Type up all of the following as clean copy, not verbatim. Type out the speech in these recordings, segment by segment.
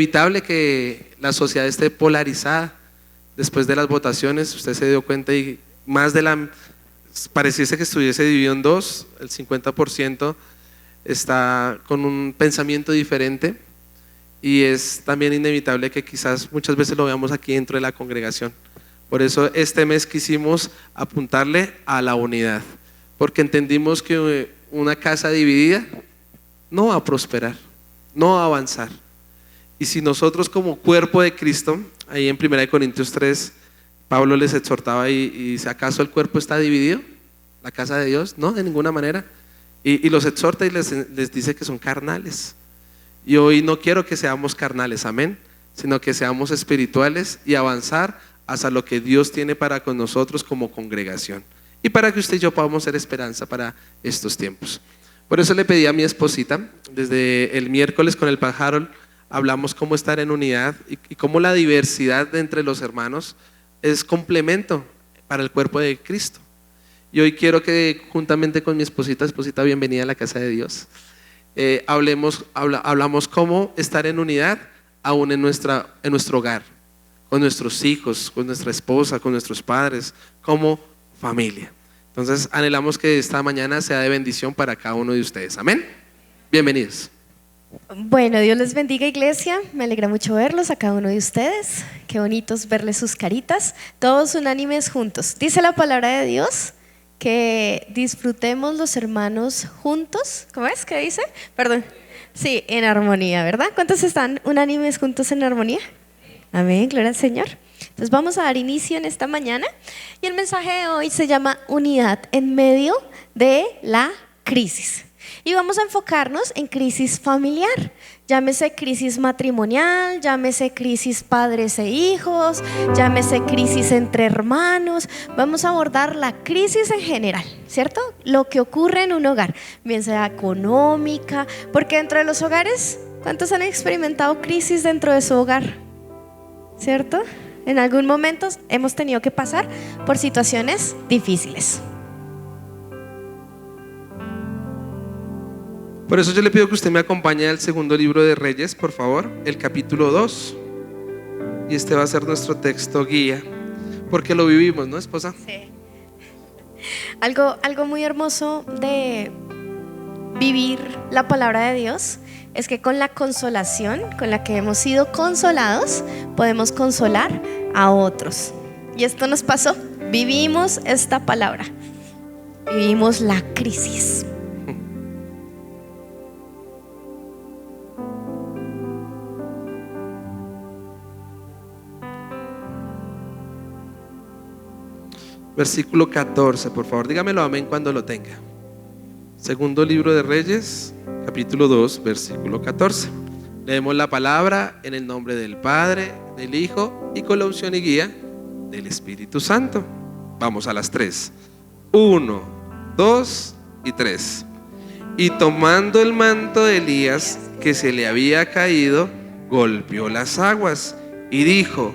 inevitable que la sociedad esté polarizada después de las votaciones. Usted se dio cuenta y más de la, pareciese que estuviese dividido en dos. El 50% está con un pensamiento diferente, y es también inevitable que quizás muchas veces lo veamos aquí dentro de la congregación. Por eso este mes quisimos apuntarle a la unidad, porque entendimos que una casa dividida no va a prosperar, no va a avanzar. Y si nosotros como cuerpo de Cristo, ahí en 1 Corintios 3, Pablo les exhortaba y dice: ¿acaso el cuerpo está dividido? ¿La casa de Dios? No, de ninguna manera. Y los exhorta y les dice que son carnales. Y hoy no quiero que seamos carnales, amén, sino que seamos espirituales y avanzar hasta lo que Dios tiene para con nosotros como congregación, y para que usted y yo podamos ser esperanza para estos tiempos. Por eso le pedí a mi esposita, desde el miércoles con el Pan Harold, hablamos cómo estar en unidad y cómo la diversidad de entre los hermanos es complemento para el cuerpo de Cristo. Y hoy quiero que juntamente con mi esposita, bienvenida a la casa de Dios, hablamos cómo estar en unidad aún en nuestro hogar, con nuestros hijos, con nuestra esposa, con nuestros padres, como familia. Entonces anhelamos que esta mañana sea de bendición para cada uno de ustedes, amén. Bienvenidos. Bueno, Dios les bendiga, iglesia. Me alegra mucho verlos a cada uno de ustedes. Qué bonitos verles sus caritas, todos unánimes juntos. Dice la palabra de Dios que disfrutemos los hermanos juntos. ¿Cómo es? ¿Qué dice? Perdón. Sí, en armonía, ¿verdad? ¿Cuántos están unánimes juntos en armonía? Amén, gloria al Señor. Entonces vamos a dar inicio en esta mañana, y el mensaje de hoy se llama Unidad en medio de la crisis. Y vamos a enfocarnos en crisis familiar, llámese crisis matrimonial, llámese crisis padres e hijos, llámese crisis entre hermanos. Vamos a abordar la crisis en general, ¿cierto? Lo que ocurre en un hogar, bien sea económica, porque dentro de los hogares, ¿cuántos han experimentado crisis dentro de su hogar? ¿Cierto? En algún momento hemos tenido que pasar por situaciones difíciles. Por eso yo le pido que usted me acompañe al segundo libro de Reyes, por favor, el capítulo 2. Y este va a ser nuestro texto guía, porque lo vivimos, ¿no, esposa? Sí. Algo muy hermoso de vivir la palabra de Dios es que con la consolación con la que hemos sido consolados, podemos consolar a otros. Y esto nos pasó, vivimos esta palabra, vivimos la crisis. Versículo 14, por favor, dígamelo amén cuando lo tenga. Segundo libro de Reyes, capítulo 2, versículo 14. Leemos la palabra en el nombre del Padre, del Hijo y con la unción y guía del Espíritu Santo. Vamos a las 3. 1, 2 y 3. Y tomando el manto de Elías que se le había caído, golpeó las aguas y dijo: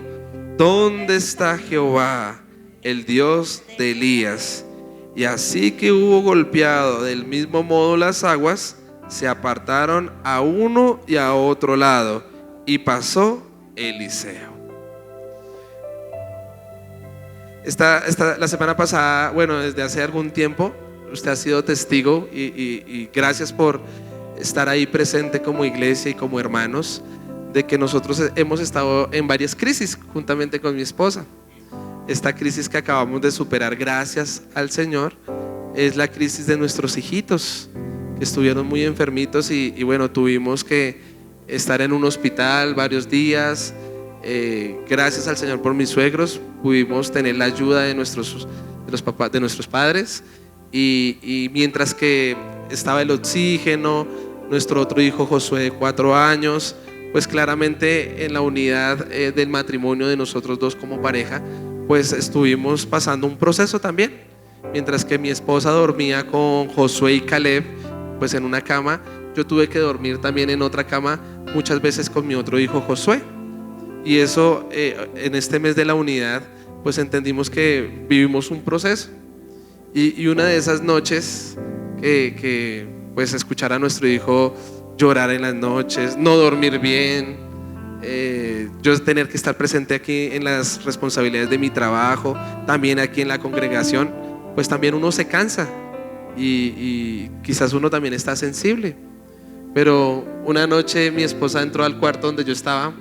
¿dónde está Jehová, el Dios de Elías? Y así que hubo golpeado del mismo modo las aguas, se apartaron a uno y a otro lado, y pasó Eliseo. La semana pasada, bueno, desde hace algún tiempo, usted ha sido testigo y gracias por estar ahí presente como iglesia y como hermanos, de que nosotros hemos estado en varias crisis juntamente con mi esposa. Esta crisis que acabamos de superar, gracias al Señor, es la crisis de nuestros hijitos, que estuvieron muy enfermitos y bueno, tuvimos que estar en un hospital varios días. Gracias al Señor por mis suegros, pudimos tener la ayuda de nuestros padres, y mientras que estaba el oxígeno, nuestro otro hijo Josué de 4 años, pues claramente en la unidad del matrimonio de nosotros dos como pareja, pues estuvimos pasando un proceso también. Mientras que mi esposa dormía con Josué y Caleb, pues en una cama, yo tuve que dormir también en otra cama muchas veces con mi otro hijo Josué. Y eso, en este mes de la unidad, pues entendimos que vivimos un proceso. Y una de esas noches que pues escuchar a nuestro hijo llorar en las noches, no dormir bien, yo tener que estar presente aquí en las responsabilidades de mi trabajo, también aquí en la congregación, pues también uno se cansa y quizás uno también está sensible. Pero una noche mi esposa entró al cuarto donde yo estaba,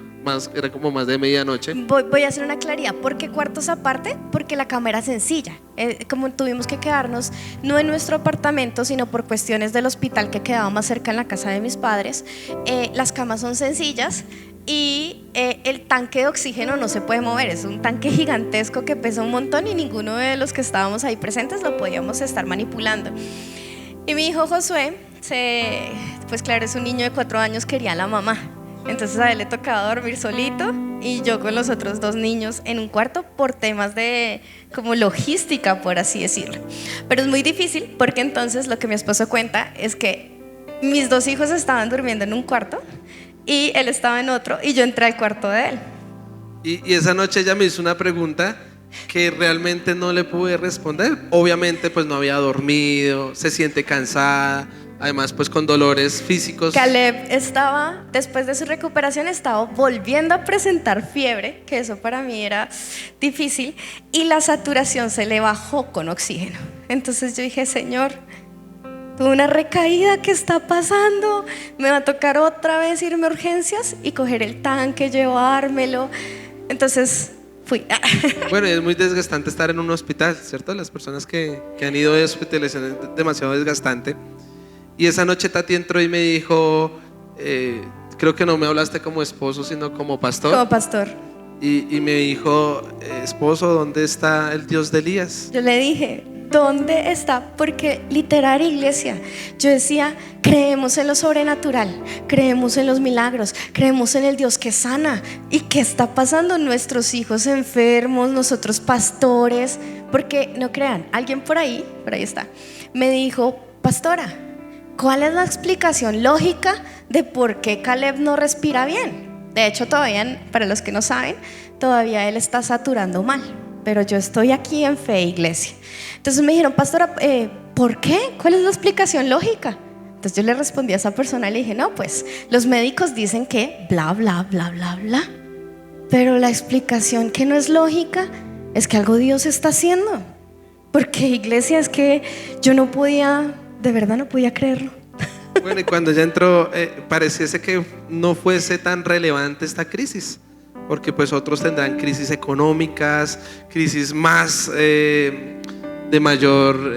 era como más de medianoche. Voy a hacer una claridad. ¿Por qué cuartos aparte? Porque la cama era sencilla. Como tuvimos que quedarnos no en nuestro apartamento, sino por cuestiones del hospital que quedaba más cerca en la casa de mis padres, las camas son sencillas y el tanque de oxígeno no se puede mover. Es un tanque gigantesco que pesa un montón y ninguno de los que estábamos ahí presentes lo podíamos estar manipulando. Y mi hijo Josué, pues claro, es un niño de 4 años, quería a la mamá. Entonces a él le tocaba dormir solito y yo con los otros 2 niños en un cuarto por temas de como logística, por así decirlo. Pero es muy difícil porque entonces lo que mi esposo cuenta es que mis 2 hijos estaban durmiendo en un cuarto y él estaba en otro y yo entré al cuarto de él. Y esa noche ella me hizo una pregunta que realmente no le pude responder. Obviamente pues no había dormido, se siente cansada, además pues con dolores físicos. Caleb estaba, después de su recuperación, estaba volviendo a presentar fiebre, que eso para mí era difícil, y la saturación se le bajó con oxígeno. Entonces yo dije, Señor, tuve una recaída, ¿qué está pasando? Me va a tocar otra vez irme a urgencias y coger el tanque, llevármelo. Entonces fui. Bueno, y es muy desgastante estar en un hospital, ¿cierto? Las personas que han ido de hospitalización es demasiado desgastante. Y esa noche Tati entró y me dijo, creo que no me hablaste como esposo, sino como pastor. Como pastor. Y me dijo, esposo, ¿dónde está el Dios de Elías? Yo le dije, ¿dónde está? Porque literal, iglesia, yo decía, creemos en lo sobrenatural, creemos en los milagros, creemos en el Dios que sana. ¿Y qué está pasando? Nuestros hijos enfermos, nosotros pastores. Porque no crean, alguien por ahí está, me dijo, pastora, ¿cuál es la explicación lógica de por qué Caleb no respira bien? De hecho, todavía, para los que no saben, todavía él está saturando mal. Pero yo estoy aquí en fe, iglesia. Entonces me dijeron, pastora, ¿por qué? ¿Cuál es la explicación lógica? Entonces yo le respondí a esa persona y le dije, no, pues los médicos dicen que bla, bla, bla, bla, bla. Pero la explicación que no es lógica es que algo Dios está haciendo. Porque, iglesia, es que yo no podía, de verdad no podía creerlo. Bueno, y cuando ella entró, pareciese que no fuese tan relevante esta crisis, porque pues otros tendrán crisis económicas, crisis más de mayor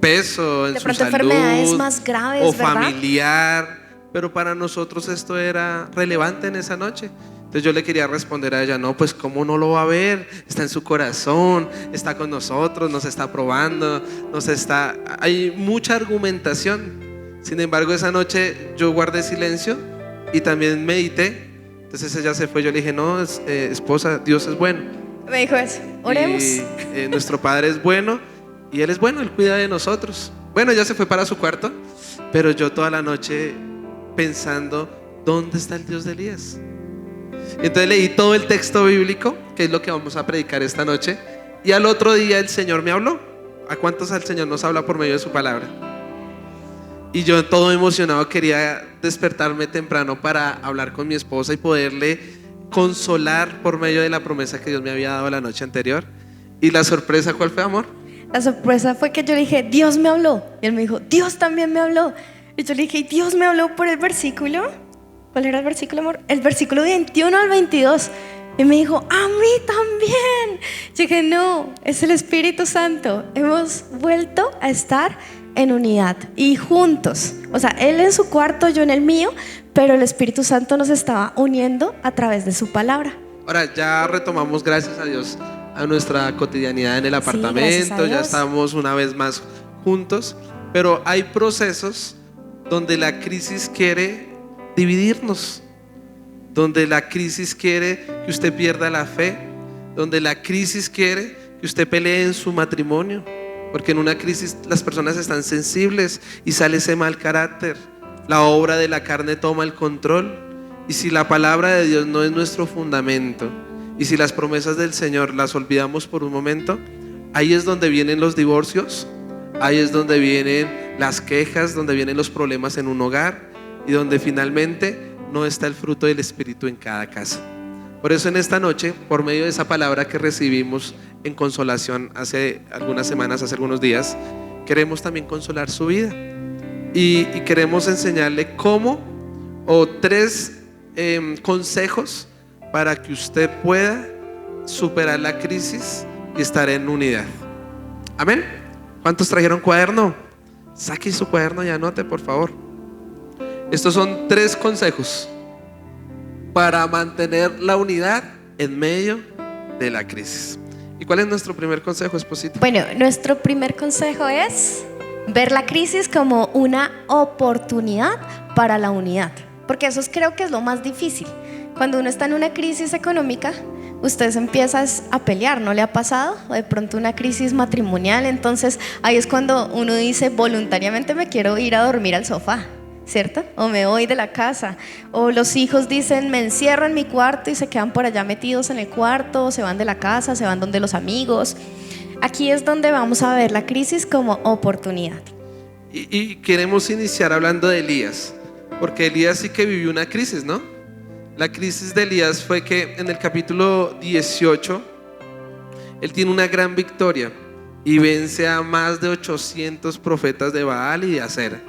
peso en de su pronto salud, enfermedades más graves, o ¿verdad? familiar, pero para nosotros esto era relevante en esa noche. Entonces yo le quería responder a ella, no, pues cómo no lo va a ver, está en su corazón, está con nosotros, nos está probando, hay mucha argumentación. Sin embargo, esa noche yo guardé silencio y también medité. Entonces ella se fue, yo le dije, no, esposa, Dios es bueno. Me dijo eso, oremos. Y nuestro Padre es bueno y Él es bueno, Él cuida de nosotros. Bueno, ella se fue para su cuarto, pero yo toda la noche pensando, ¿dónde está el Dios de Elías? Y entonces leí todo el texto bíblico, que es lo que vamos a predicar esta noche, y al otro día el Señor me habló. ¿A cuántos el Señor nos habla por medio de su palabra? Y yo todo emocionado quería despertarme temprano para hablar con mi esposa y poderle consolar por medio de la promesa que Dios me había dado la noche anterior. Y la sorpresa, ¿cuál fue, amor? La sorpresa fue que yo le dije, Dios me habló. Y él me dijo, Dios también me habló. Y yo le dije, Dios me habló por el versículo. ¿Cuál era el versículo, amor? El versículo 21 al 22. Y me dijo, a mí también. Yo dije, no, es el Espíritu Santo. Hemos vuelto a estar en unidad y juntos. O sea, él en su cuarto, yo en el mío, pero el Espíritu Santo nos estaba uniendo a través de su palabra. Ahora ya retomamos, gracias a Dios, a nuestra cotidianidad en el apartamento. Ya estamos una vez más juntos, pero hay procesos donde la crisis quiere dividirnos, donde la crisis quiere que usted pierda la fe, donde la crisis quiere que usted pelee en su matrimonio, porque en una crisis las personas están sensibles y sale ese mal carácter, la obra de la carne toma el control. Y si la palabra de Dios no es nuestro fundamento, y si las promesas del Señor las olvidamos por un momento, ahí es donde vienen los divorcios, ahí es donde vienen las quejas, donde vienen los problemas en un hogar, y donde finalmente no está el fruto del Espíritu en cada casa. Por eso en esta noche, por medio de esa palabra que recibimos en consolación hace algunas semanas, hace algunos días, queremos también consolar su vida y queremos enseñarle cómo, o tres consejos para que usted pueda superar la crisis y estar en unidad. Amén. ¿Cuántos trajeron cuaderno? Saque su cuaderno y anote, por favor. Estos son 3 consejos para mantener la unidad en medio de la crisis. ¿Y cuál es nuestro primer consejo, esposito? Bueno, nuestro primer consejo es ver la crisis como una oportunidad para la unidad, porque eso creo que es lo más difícil. Cuando uno está en una crisis económica, usted se empieza a pelear, ¿no le ha pasado? O de pronto una crisis matrimonial, entonces ahí es cuando uno dice voluntariamente me quiero ir a dormir al sofá, ¿cierto? O me voy de la casa. O los hijos dicen me encierro en mi cuarto y se quedan por allá metidos en el cuarto, o se van de la casa, se van donde los amigos. Aquí es donde vamos a ver la crisis como oportunidad. Y queremos iniciar hablando de Elías, porque Elías sí que vivió una crisis, ¿no? La crisis de Elías fue que en el capítulo 18 él tiene una gran victoria y vence a más de 800 profetas de Baal y de Acera.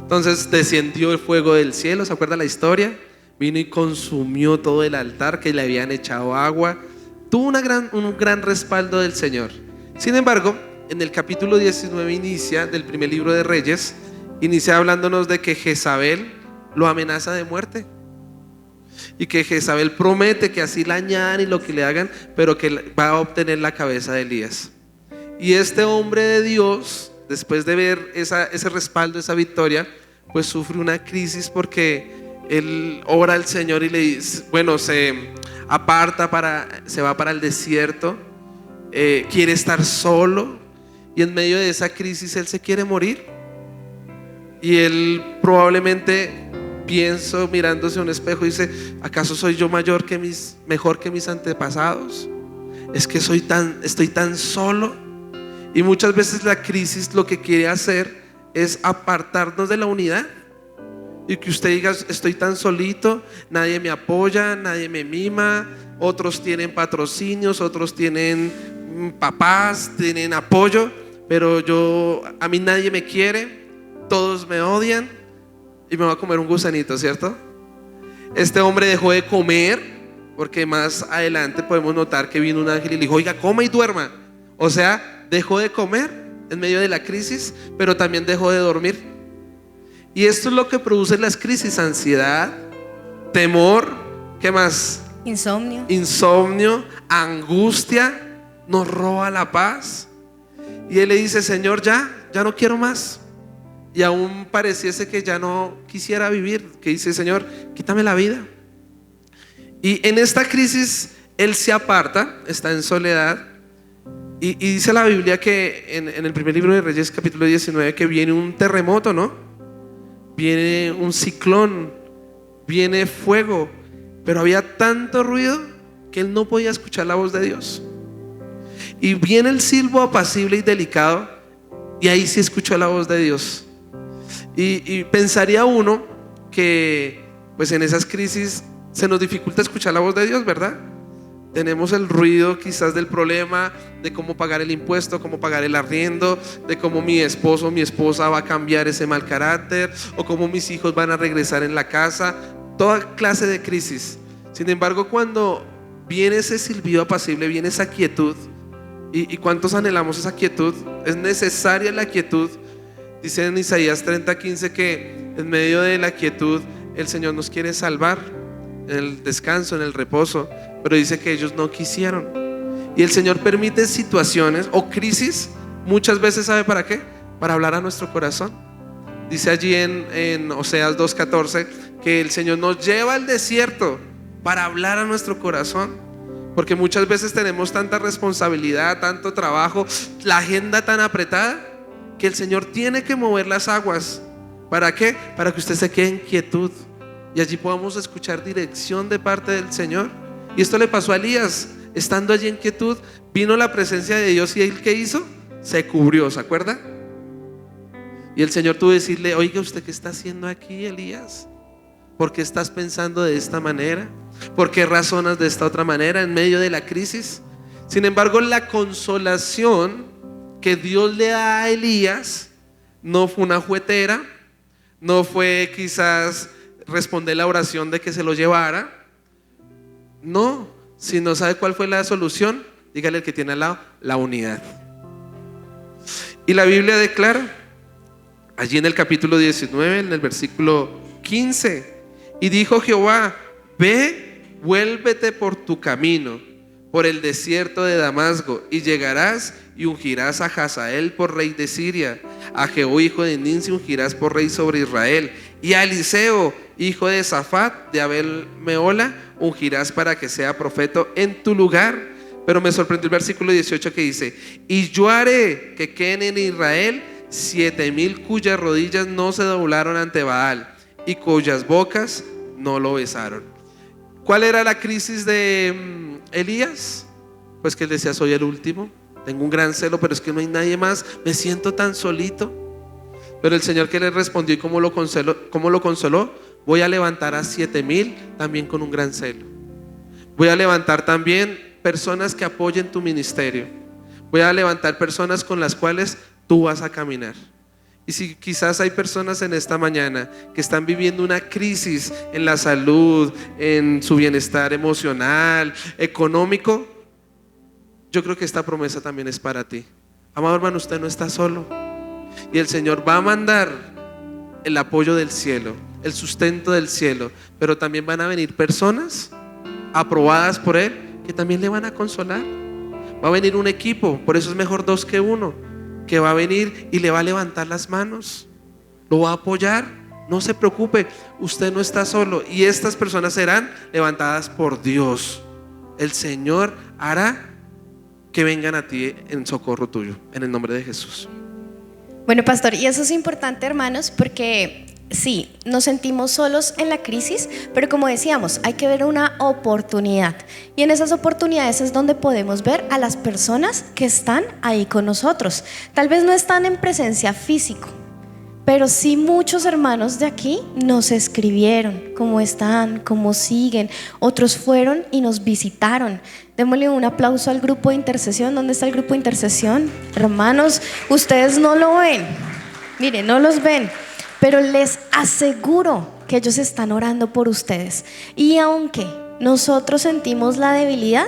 Entonces descendió el fuego del cielo, ¿se acuerda la historia? Vino y consumió todo el altar que le habían echado agua. Tuvo un gran respaldo del Señor. Sin embargo, en el capítulo 19 inicia, del primer libro de Reyes, inicia hablándonos de que Jezabel lo amenaza de muerte. Y que Jezabel promete que así la añadan y lo que le hagan, pero que va a obtener la cabeza de Elías. Y este hombre de Dios, después de ver ese respaldo, esa victoria, pues sufre una crisis porque él ora al Señor y le dice, bueno, se aparta, se va para el desierto, quiere estar solo, y en medio de esa crisis él se quiere morir. Y él probablemente, pienso mirándose a un espejo, dice, ¿acaso soy yo mejor que mis antepasados? Es que estoy tan solo. Y muchas veces la crisis lo que quiere hacer es apartarnos de la unidad, y que usted diga, estoy tan solito, nadie me apoya, nadie me mima, otros tienen patrocinios, otros tienen papás, tienen apoyo, pero a mí nadie me quiere, todos me odian y me va a comer un gusanito, ¿cierto? Este hombre dejó de comer porque más adelante podemos notar que vino un ángel y le dijo, oiga, coma y duerma. O sea, dejó de comer en medio de la crisis, pero también dejó de dormir. Y esto es lo que produce las crisis: ansiedad, temor, ¿qué más? Insomnio, angustia, nos roba la paz. Y él le dice, Señor, ya no quiero más. Y aún pareciese que ya no quisiera vivir, que dice, Señor, quítame la vida. Y en esta crisis él se aparta, está en soledad. Y dice la Biblia que en el primer libro de Reyes, capítulo 19, que viene un terremoto, ¿no? Viene un ciclón, viene fuego, pero había tanto ruido que él no podía escuchar la voz de Dios. Y viene el silbo apacible y delicado, y ahí sí escuchó la voz de Dios. Y pensaría uno que pues en esas crisis se nos dificulta escuchar la voz de Dios, ¿verdad? Tenemos el ruido quizás del problema, de cómo pagar el impuesto, cómo pagar el arriendo, de cómo mi esposo o mi esposa va a cambiar ese mal carácter, o cómo mis hijos van a regresar en la casa, toda clase de crisis. Sin embargo, cuando viene ese silbido apacible, viene esa quietud, y ¿cuántos anhelamos esa quietud? Es necesaria la quietud. Dice en Isaías 30:15 que en medio de la quietud el Señor nos quiere salvar, en el descanso, en el reposo, pero dice que ellos no quisieron. Y el Señor permite situaciones o crisis muchas veces, ¿sabe para qué? Para hablar a nuestro corazón. Dice allí en Oseas 2:14 que el Señor nos lleva al desierto para hablar a nuestro corazón, porque muchas veces tenemos tanta responsabilidad, tanto trabajo, la agenda tan apretada, que el Señor tiene que mover las aguas. ¿Para qué? Para que usted se quede en quietud y allí podamos escuchar dirección de parte del Señor. Y esto le pasó a Elías. Estando allí en quietud, vino la presencia de Dios, y él, ¿qué hizo? Se cubrió, ¿se acuerda? Y el Señor tuvo que decirle, oiga, ¿usted qué está haciendo aquí, Elías? ¿Por qué estás pensando de esta manera? ¿Por qué razonas de esta otra manera en medio de la crisis? Sin embargo, la consolación que Dios le da a Elías no fue una juguetera, no fue quizás responder la oración de que se lo llevara. No, si no sabe cuál fue la solución, dígale al que tiene al lado, la unidad. Y la Biblia declara, allí en el capítulo 19, en el versículo 15, y dijo Jehová: ve, vuélvete por tu camino, por el desierto de Damasco, y llegarás y ungirás a Hazael por rey de Siria, a Jehú hijo de Ninsi ungirás por rey sobre Israel, y a Eliseo hijo de Safat de Abel Meola ungirás para que sea profeta en tu lugar. Pero me sorprendió el versículo 18 que dice: y yo haré que queden en Israel 7,000 cuyas rodillas no se doblaron ante Baal y cuyas bocas no lo besaron. ¿Cuál era la crisis de Elías? Pues que él decía: soy el último, tengo un gran celo, pero es que no hay nadie más, me siento tan solito. Pero el Señor, que le respondió y cómo lo consoló: voy a levantar a 7,000 también con un gran celo. Voy a levantar también personas que apoyen tu ministerio. Voy a levantar personas con las cuales tú vas a caminar. Y si quizás hay personas en esta mañana que están viviendo una crisis en la salud, en su bienestar emocional, económico, yo creo que esta promesa también es para ti. Amado hermano, usted no está solo. Y el Señor va a mandar el apoyo del cielo, el sustento del cielo, pero también van a venir personas aprobadas por Él que también le van a consolar. Va a venir un equipo, por eso es mejor dos que uno, que va a venir y le va a levantar las manos, lo va a apoyar. No se preocupe, usted no está solo, y estas personas serán levantadas por Dios. El Señor hará que vengan a ti en socorro tuyo, en el nombre de Jesús. Bueno, pastor, y eso es importante, hermanos, porque sí, nos sentimos solos en la crisis, pero como decíamos, hay que ver una oportunidad. Y en esas oportunidades es donde podemos ver a las personas que están ahí con nosotros. Tal vez no están en presencia físico, pero sí muchos hermanos de aquí nos escribieron cómo están, cómo siguen. Otros fueron y nos visitaron. Démosle un aplauso al grupo de intercesión. ¿Dónde está el grupo de intercesión? Hermanos, ustedes no lo ven, miren, no los ven, pero les aseguro que ellos están orando por ustedes. Y aunque nosotros sentimos la debilidad,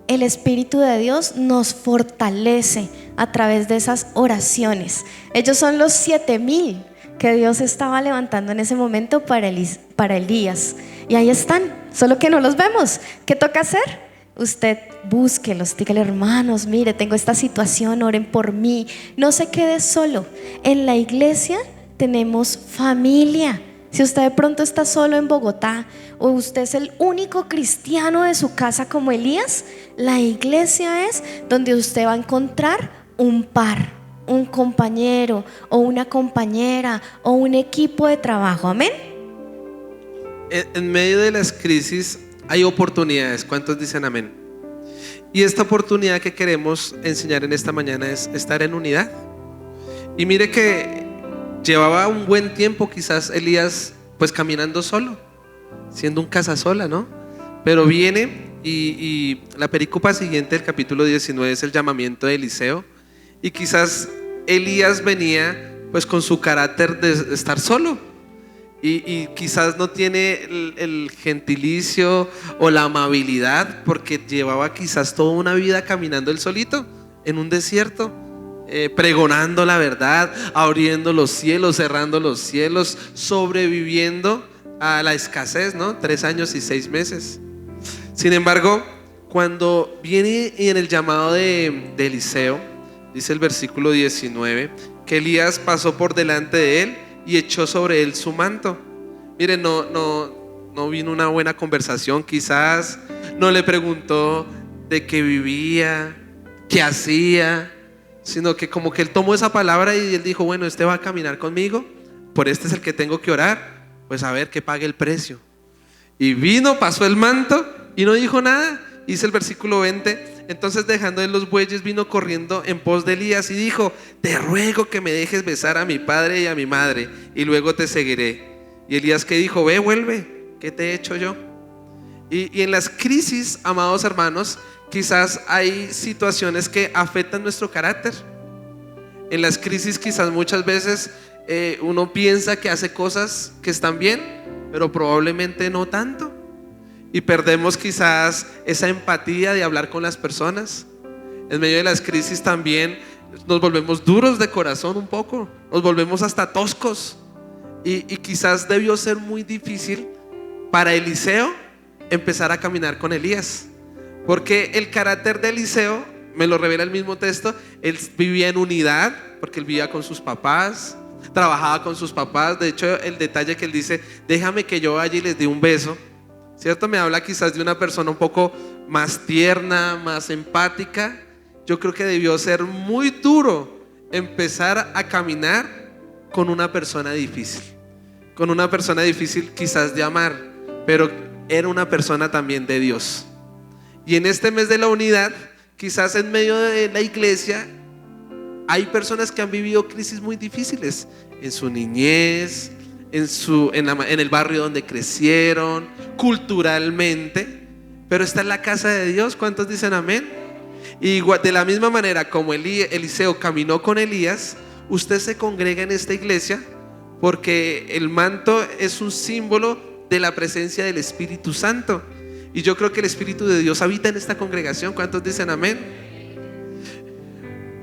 el Espíritu de Dios nos fortalece a través de esas oraciones. Ellos son los 7,000 que Dios estaba levantando en ese momento para Elías. Y ahí están, solo que no los vemos. ¿Qué toca hacer? Usted búsquelos, dígale: hermanos, mire, tengo esta situación, oren por mí. No se quede solo. En la iglesia tenemos familia. Si usted de pronto está solo en Bogotá, o usted es el único cristiano de su casa como Elías, la iglesia es donde usted va a encontrar un par, un compañero o una compañera o un equipo de trabajo. Amén. En medio de las crisis hay oportunidades. ¿Cuántos dicen amén? Y esta oportunidad que queremos enseñar en esta mañana es estar en unidad. Y mire que llevaba un buen tiempo quizás Elías pues caminando solo, siendo un casasola, ¿no? Pero viene y la pericopa siguiente del capítulo 19 es el llamamiento de Eliseo. Y quizás Elías venía pues con su carácter de estar solo, y quizás no tiene el gentilicio o la amabilidad, porque llevaba quizás toda una vida caminando él solito en un desierto, pregonando la verdad, abriendo los cielos, cerrando los cielos, sobreviviendo a la escasez, ¿no? 3 años y 6 meses. Sin embargo, cuando viene en el llamado de Eliseo, dice el versículo 19, que Elías pasó por delante de él y echó sobre él su manto. Miren, no vino una buena conversación, quizás no le preguntó de qué vivía, qué hacía, sino que como que él tomó esa palabra y él dijo: bueno, este va a caminar conmigo, por este es el que tengo que orar, pues a ver que pague el precio. Y vino, pasó el manto y no dijo nada. Dice el versículo 20, entonces dejando de los bueyes vino corriendo en pos de Elías y dijo: te ruego que me dejes besar a mi padre y a mi madre, y luego te seguiré. Y Elías que dijo, ve, vuelve, ¿qué te he hecho yo? Y en las crisis, amados hermanos, quizás hay situaciones que afectan nuestro carácter. En las crisis quizás muchas veces uno piensa que hace cosas que están bien, pero probablemente no tanto. Y perdemos quizás esa empatía de hablar con las personas. En medio de las crisis también nos volvemos duros de corazón un poco, nos volvemos hasta toscos. Y quizás debió ser muy difícil para Eliseo empezar a caminar con Elías, porque el carácter de Eliseo, me lo revela el mismo texto, él vivía en unidad, porque él vivía con sus papás, trabajaba con sus papás. De hecho, el detalle que él dice, déjame que yo vaya y les dé un beso, ¿cierto? Me habla quizás de una persona un poco más tierna, más empática. Yo creo que debió ser muy duro empezar a caminar con una persona difícil, quizás de amar, pero era una persona también de Dios. Y en este mes de la unidad, quizás en medio de la iglesia, hay personas que han vivido crisis muy difíciles en su niñez, en el barrio donde crecieron, culturalmente, pero está en la casa de Dios. ¿Cuántos dicen amén? Y de la misma manera como Eliseo caminó con Elías, usted se congrega en esta iglesia porque el manto es un símbolo de la presencia del Espíritu Santo. Y yo creo que el Espíritu de Dios habita en esta congregación. ¿Cuántos dicen amén?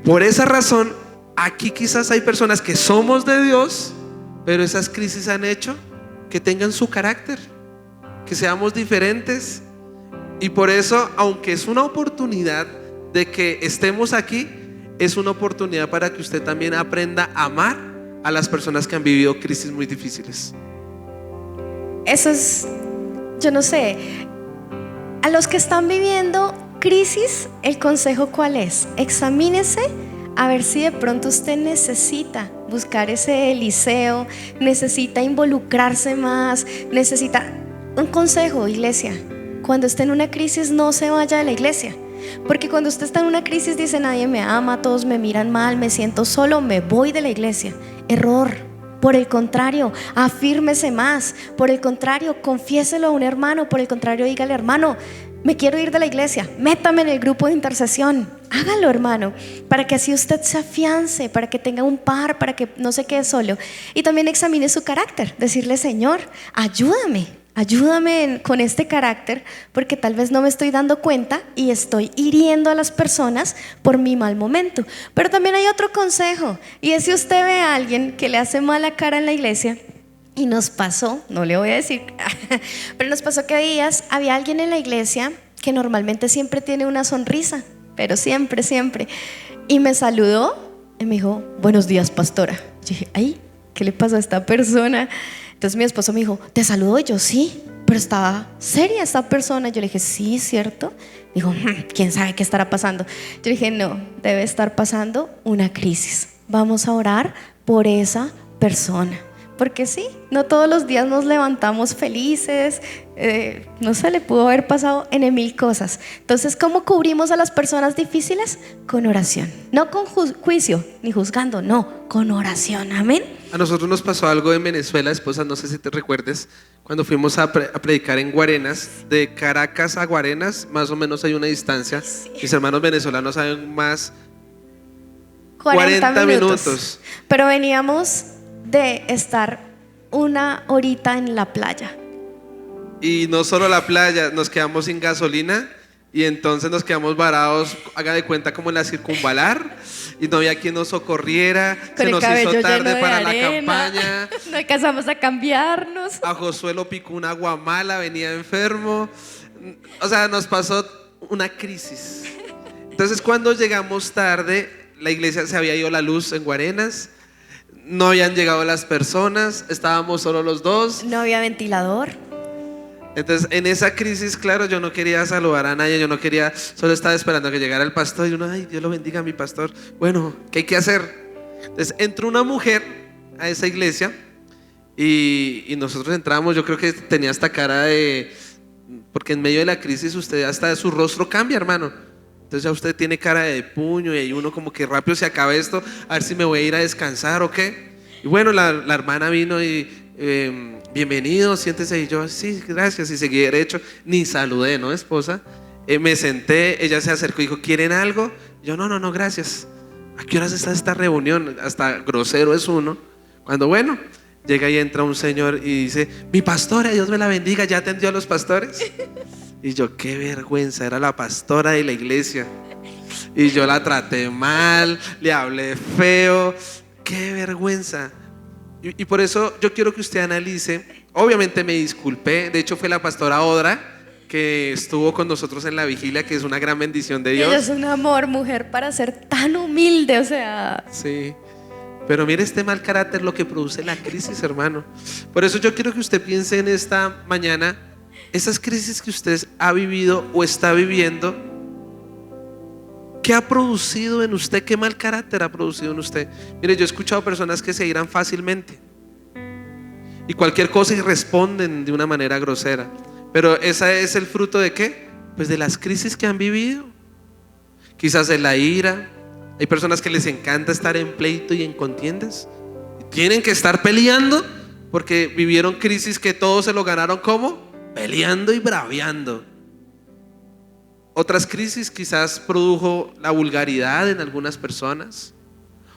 Por esa razón, aquí quizás hay personas que somos de Dios, pero esas crisis han hecho que tengan su carácter, que seamos diferentes. Y por eso, aunque es una oportunidad de que estemos aquí, es una oportunidad para que usted también aprenda a amar a las personas que han vivido crisis muy difíciles. Eso es, yo no sé, a los que están viviendo crisis, el consejo ¿cuál es? Examínese a ver si de pronto usted necesita buscar ese Eliseo, necesita involucrarse más, necesita un consejo, iglesia. Cuando esté en una crisis, no se vaya de la iglesia, porque cuando usted está en una crisis dice nadie me ama, todos me miran mal, me siento solo, me voy de la iglesia. Error. Por el contrario, afírmese más. Por el contrario, confiéselo a un hermano. Por el contrario, dígale, hermano, me quiero ir de la iglesia, métame en el grupo de intercesión. Hágalo, hermano, para que así usted se afiance, para que tenga un par, para que no se quede solo. Y también examine su carácter, decirle, Señor, ayúdame con este carácter, porque tal vez no me estoy dando cuenta y estoy hiriendo a las personas por mi mal momento. Pero también hay otro consejo, y es si usted ve a alguien que le hace mala cara en la iglesia. Y nos pasó, no le voy a decir, pero nos pasó que había alguien en la iglesia que normalmente siempre tiene una sonrisa, pero siempre, y me saludó y me dijo, buenos días, pastora. Yo dije, ay, ¿qué le pasó a esta persona? Entonces mi esposo me dijo, ¿te saludó? Y yo, sí, pero estaba seria esta persona. Yo le dije, sí, ¿cierto? Dijo, ¿quién sabe qué estará pasando? Yo le dije, no, debe estar pasando una crisis. Vamos a orar por esa persona. Porque sí, no todos los días nos levantamos felices, no se le pudo haber pasado en mil cosas. Entonces, ¿cómo cubrimos a las personas difíciles? Con oración, no con juicio ni juzgando, no, con oración, amén. A nosotros nos pasó algo en Venezuela, esposa, no sé si te recuerdes, cuando fuimos a predicar en Guarenas. De Caracas a Guarenas más o menos hay una distancia, sí. Mis hermanos venezolanos saben más, 40 minutos. Pero veníamos de estar una horita en la playa. Y no solo la playa, nos quedamos sin gasolina y entonces nos quedamos varados, haga de cuenta, como en la circunvalar, y no había quien nos socorriera. Se nos hizo tarde para la campaña. No alcanzamos a cambiarnos. A Josué lo picó una guamala, venía enfermo. O sea, nos pasó una crisis. Entonces, cuando llegamos tarde, la iglesia se había ido la luz en Guarenas. No habían llegado las personas, estábamos solo los dos. No había ventilador. Entonces, en esa crisis, claro, yo no quería saludar a nadie, solo estaba esperando a que llegara el pastor. Y uno, ay, Dios lo bendiga a mi pastor. Bueno, ¿qué hay que hacer? Entonces, entró una mujer a esa iglesia y nosotros entramos. Yo creo que tenía esta cara de, porque en medio de la crisis usted hasta su rostro cambia, hermano. Entonces ya usted tiene cara de puño y hay uno como que rápido se acaba esto, a ver si me voy a ir a descansar o qué. Y bueno, la hermana vino y bienvenido, siéntese. Y yo, sí, gracias, y seguí derecho, ni saludé, ¿no, esposa? Me senté, ella se acercó y dijo, ¿quieren algo? Yo, no, gracias. ¿A qué horas está esta reunión? Hasta grosero es uno. Cuando, bueno, llega y entra un señor y dice, mi pastora, Dios me la bendiga, ¿ya atendió a los pastores? Y yo, qué vergüenza, era la pastora de la iglesia. Y yo la traté mal, le hablé feo, qué vergüenza. Y por eso yo quiero que usted analice. Obviamente me disculpé, de hecho fue la pastora Odra que estuvo con nosotros en la vigilia, que es una gran bendición de Dios. Ella es un amor, mujer, para ser tan humilde, o sea. Sí, pero mire este mal carácter lo que produce la crisis, hermano. Por eso yo quiero que usted piense en esta mañana, esas crisis que usted ha vivido o está viviendo, ¿qué ha producido en usted? ¿Qué mal carácter ha producido en usted? Mire, yo he escuchado personas que se irán fácilmente y cualquier cosa y responden de una manera grosera. Pero ¿ese es el fruto de qué? Pues de las crisis que han vivido. Quizás de la ira. Hay personas que les encanta estar en pleito y en contiendas. Tienen que estar peleando porque vivieron crisis que todos se lo ganaron ¿cómo? Peleando y braviando. Otras crisis quizás produjo la vulgaridad en algunas personas.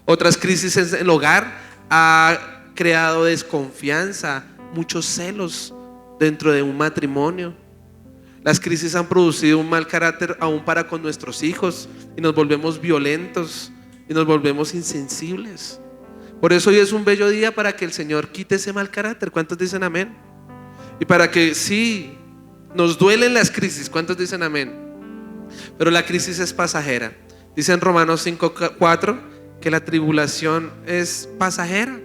Otras crisis en el hogar ha creado desconfianza, muchos celos dentro de un matrimonio. Las crisis han producido un mal carácter aún para con nuestros hijos y nos volvemos violentos y nos volvemos insensibles. Por eso hoy es un bello día para que el Señor quite ese mal carácter. ¿Cuántos dicen amén? Y para que sí, nos duelen las crisis. ¿Cuántos dicen amén? Pero la crisis es pasajera. Dice en Romanos 5:4 que la tribulación es pasajera.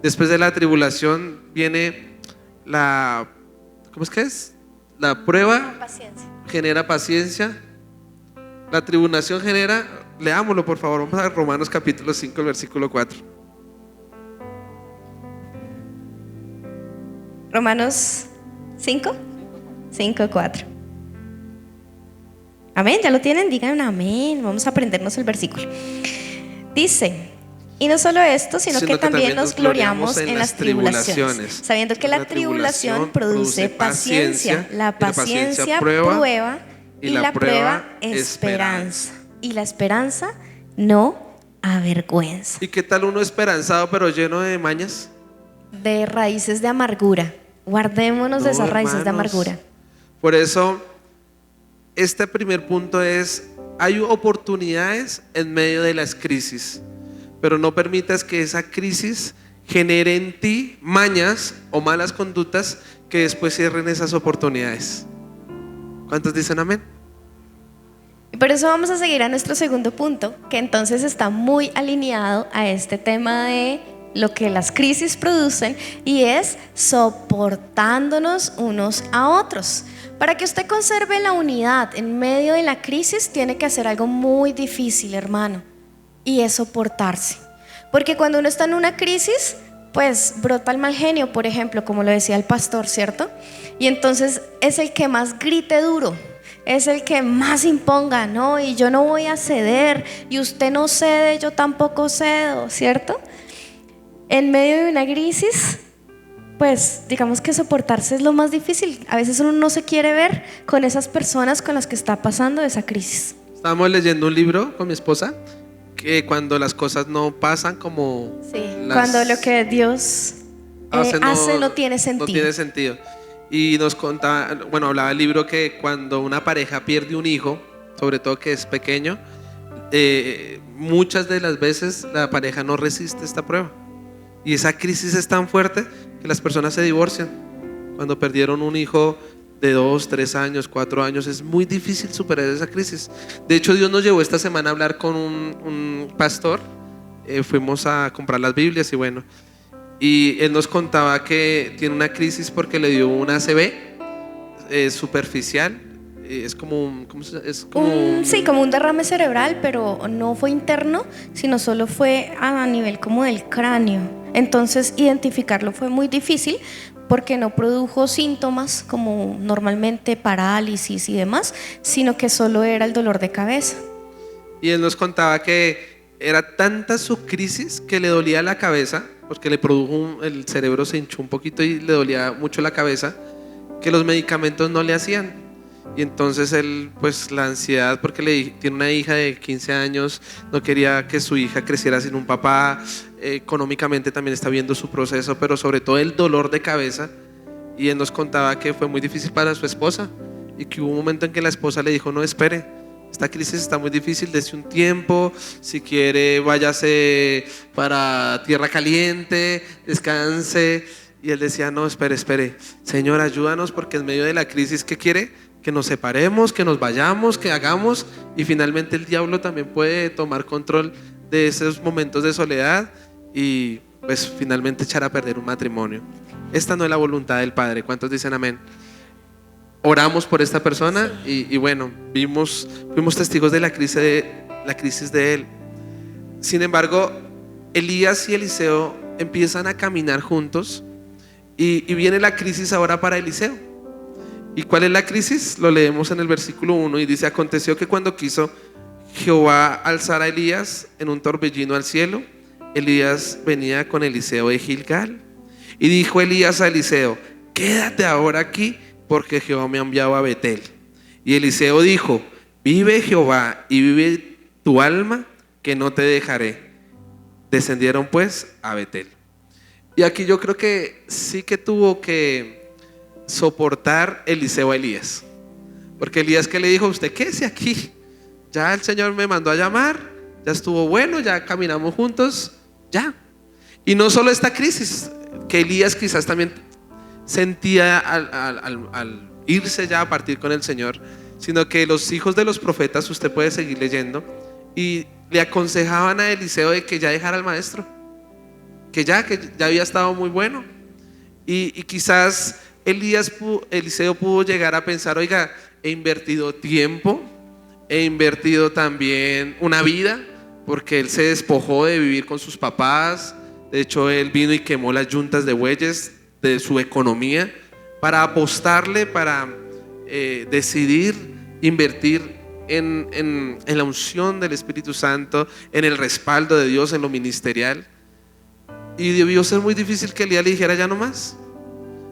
Después de la tribulación viene ¿cómo es que es? La prueba genera paciencia. La tribulación genera, leámoslo por favor, vamos a Romanos capítulo 5, el versículo 4. Romanos 5, 4. Amén, ¿ya lo tienen? Digan amén, vamos a aprendernos el versículo. Dice, y no solo esto, sino que también nos gloriamos en las tribulaciones, sabiendo que la tribulación produce paciencia, la paciencia prueba y la prueba esperanza. Y la esperanza no avergüenza. ¿Y qué tal uno esperanzado pero lleno de mañas? De raíces de amargura. Guardémonos de esas raíces de amargura. Por eso, este primer punto es, hay oportunidades en medio de las crisis, pero no permitas que esa crisis genere en ti mañas o malas conductas que después cierren esas oportunidades. ¿Cuántos dicen amén? Y por eso vamos a seguir a nuestro segundo punto, que entonces está muy alineado a este tema de lo que las crisis producen, y es soportándonos unos a otros. Para que usted conserve la unidad en medio de la crisis, tiene que hacer algo muy difícil, hermano, y es soportarse. Porque cuando uno está en una crisis, pues brota el mal genio, por ejemplo, como lo decía el pastor, ¿cierto? Y entonces es el que más grite duro, es el que más imponga, ¿no? Y yo no voy a ceder, y usted no cede, yo tampoco cedo, ¿cierto? En medio de una crisis, pues digamos que soportarse es lo más difícil. A veces uno no se quiere ver con esas personas con las que está pasando esa crisis. Estábamos leyendo un libro con mi esposa, que cuando las cosas no pasan como cuando lo que Dios hace no tiene sentido. No tiene sentido. Y nos contaba, hablaba el libro que cuando una pareja pierde un hijo, sobre todo que es pequeño, muchas de las veces la pareja no resiste esta prueba. Y esa crisis es tan fuerte que las personas se divorcian. Cuando perdieron un hijo de 2, 3 años, 4 años, es muy difícil superar esa crisis. De hecho, Dios nos llevó esta semana a hablar con un pastor. Fuimos a comprar las Biblias y él nos contaba que tiene una crisis porque le dio una ACV superficial. Es como como un derrame cerebral, pero no fue interno, sino solo fue a nivel como del cráneo. Entonces identificarlo fue muy difícil porque no produjo síntomas como normalmente parálisis y demás, sino que solo era el dolor de cabeza. Y él nos contaba que era tanta su crisis que le dolía la cabeza, porque el cerebro se hinchó un poquito y le dolía mucho la cabeza, que los medicamentos no le hacían. Y entonces él, pues la ansiedad, porque tiene una hija de 15 años, no quería que su hija creciera sin un papá, económicamente también está viendo su proceso, pero sobre todo el dolor de cabeza. Y él nos contaba que fue muy difícil para su esposa y que hubo un momento en que la esposa le dijo: no, espere, esta crisis está muy difícil, dése un tiempo, si quiere váyase para tierra caliente, descanse. Y él decía: no, espere, Señor, ayúdanos, porque en medio de la crisis, ¿qué quiere? Que nos separemos, que nos vayamos, que hagamos. Y finalmente el diablo también puede tomar control de esos momentos de soledad y pues finalmente echar a perder un matrimonio. Esta no es la voluntad del Padre. ¿Cuántos dicen amén? Oramos por esta persona y bueno, fuimos testigos de la crisis de él. Sin embargo, Elías y Eliseo empiezan a caminar juntos y viene la crisis ahora para Eliseo. ¿Y cuál es la crisis? Lo leemos en el versículo 1 y dice: aconteció que cuando quiso Jehová alzar a Elías en un torbellino al cielo, Elías venía con Eliseo de Gilgal. Y dijo Elías a Eliseo: quédate ahora aquí, porque Jehová me ha enviado a Betel. Y Eliseo dijo: vive Jehová y vive tu alma, que no te dejaré. Descendieron pues a Betel. Y aquí yo creo que sí que tuvo que soportar Eliseo a Elías, porque Elías, ¿qué le dijo? Usted quédese aquí, ya el Señor me mandó a llamar, ya estuvo bueno, ya caminamos juntos, ya. Y no solo esta crisis que Elías quizás también sentía al irse ya a partir con el Señor, sino que los hijos de los profetas, usted puede seguir leyendo, y le aconsejaban a Eliseo de que ya dejara al maestro, que ya había estado muy bueno. Y quizás Eliseo pudo llegar a pensar: oiga, he invertido tiempo, he invertido también una vida, porque él se despojó de vivir con sus papás. De hecho, él vino y quemó las yuntas de bueyes de su economía para apostarle, para decidir invertir en la unción del Espíritu Santo, en el respaldo de Dios, en lo ministerial. Y debió ser muy difícil que Elías le dijera: ya no más.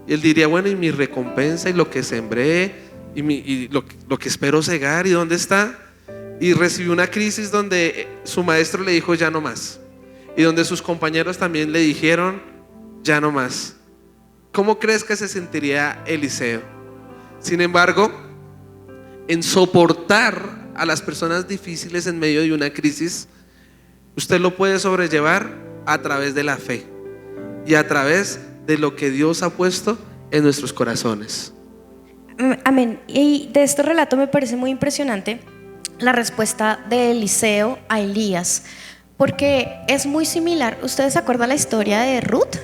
Y él diría: bueno, y mi recompensa, y lo que sembré, y lo que espero cegar, ¿y dónde está? Y recibió una crisis donde su maestro le dijo: ya no más. Y donde sus compañeros también le dijeron: ya no más. ¿Cómo crees que se sentiría Eliseo? Sin embargo, en soportar a las personas difíciles en medio de una crisis, usted lo puede sobrellevar a través de la fe y a través de lo que Dios ha puesto en nuestros corazones. Amén. Y de este relato me parece muy impresionante la respuesta de Eliseo a Elías, porque es muy similar. ¿Ustedes se acuerdan la historia de Ruth?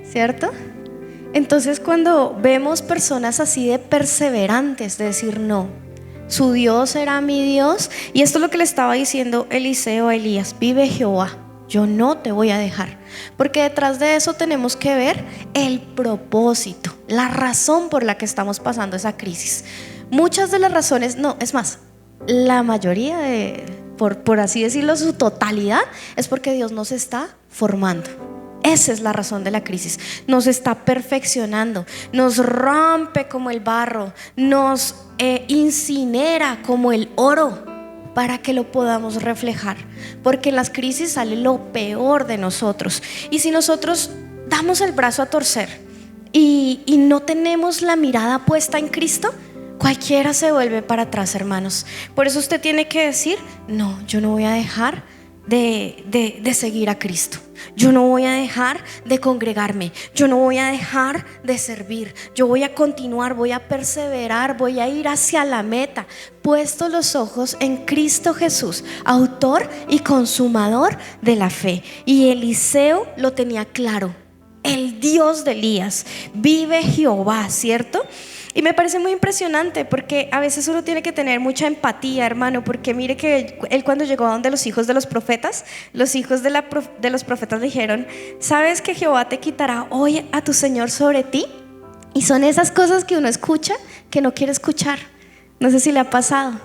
¿Cierto? Entonces, cuando vemos personas así de perseverantes, de decir no, su Dios será mi Dios, y esto es lo que le estaba diciendo Eliseo a Elías: vive Jehová, yo no te voy a dejar. Porque detrás de eso tenemos que ver el propósito, la razón por la que estamos pasando esa crisis. Muchas de las razones, no, es más, la mayoría por así decirlo, su totalidad, es porque Dios nos está formando. Esa es la razón de la crisis. Nos está perfeccionando, nos rompe como el barro, nos incinera como el oro, para que lo podamos reflejar, porque en las crisis sale lo peor de nosotros. Y si nosotros damos el brazo a torcer y no tenemos la mirada puesta en Cristo, cualquiera se vuelve para atrás, hermanos. Por eso usted tiene que decir: no, yo no voy a dejar de seguir a Cristo. Yo no voy a dejar de congregarme, yo no voy a dejar de servir, yo voy a continuar, voy a perseverar, voy a ir hacia la meta, puesto los ojos en Cristo Jesús, autor y consumador de la fe. Y Eliseo lo tenía claro: el Dios de Elías, vive Jehová, ¿cierto? Y me parece muy impresionante, porque a veces uno tiene que tener mucha empatía, hermano, porque mire que él, cuando llegó a donde los hijos de los profetas, los hijos de los profetas dijeron: ¿sabes que Jehová te quitará hoy a tu Señor sobre ti? Y son esas cosas que uno escucha que no quiere escuchar. No sé si le ha pasado.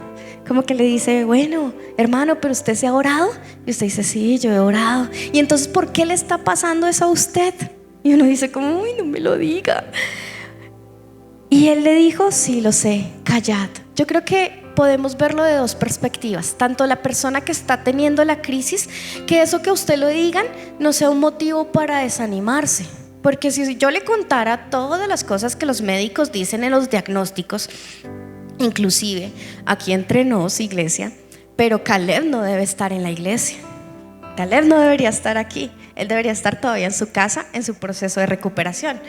como que le dice, bueno, hermano, pero usted se ha orado. Y usted dice, sí, yo he orado. Y entonces, ¿por qué le está pasando eso a usted? Y uno dice, como, uy, no me lo diga. Y él le dijo, sí, lo sé, callad. Yo creo que podemos verlo de dos perspectivas. Tanto la persona que está teniendo la crisis, que eso que a usted lo digan no sea un motivo para desanimarse. Porque si yo le contara todas las cosas que los médicos dicen en los diagnósticos, inclusive aquí entre nos, iglesia, pero Caleb no debe estar en la iglesia. Caleb no debería estar aquí. Él debería estar todavía en su casa, en su proceso de recuperación.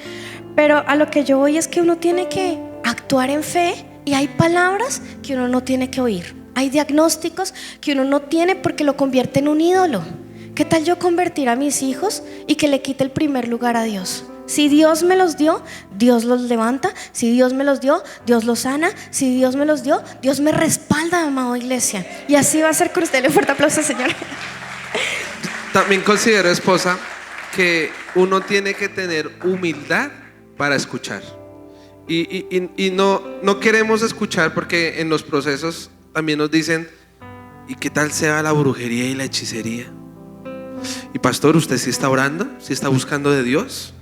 Pero a lo que yo voy es que uno tiene que actuar en fe, y hay palabras que uno no tiene que oír. Hay diagnósticos que uno no tiene porque lo convierte en un ídolo. ¿Qué tal yo convertir a mis hijos y que le quite el primer lugar a Dios? Si Dios me los dio, Dios los levanta. Si Dios me los dio, Dios los sana. Si Dios me los dio, Dios me respalda, amado iglesia. Y así va a ser con usted. Le fuerte aplauso, Señor. También considero, esposa, que uno tiene que tener humildad para escuchar. Y no queremos escuchar porque en los procesos también nos dicen, ¿y qué tal sea la brujería y la hechicería? Y pastor, ¿usted sí está orando? ¿Sí está buscando de Dios?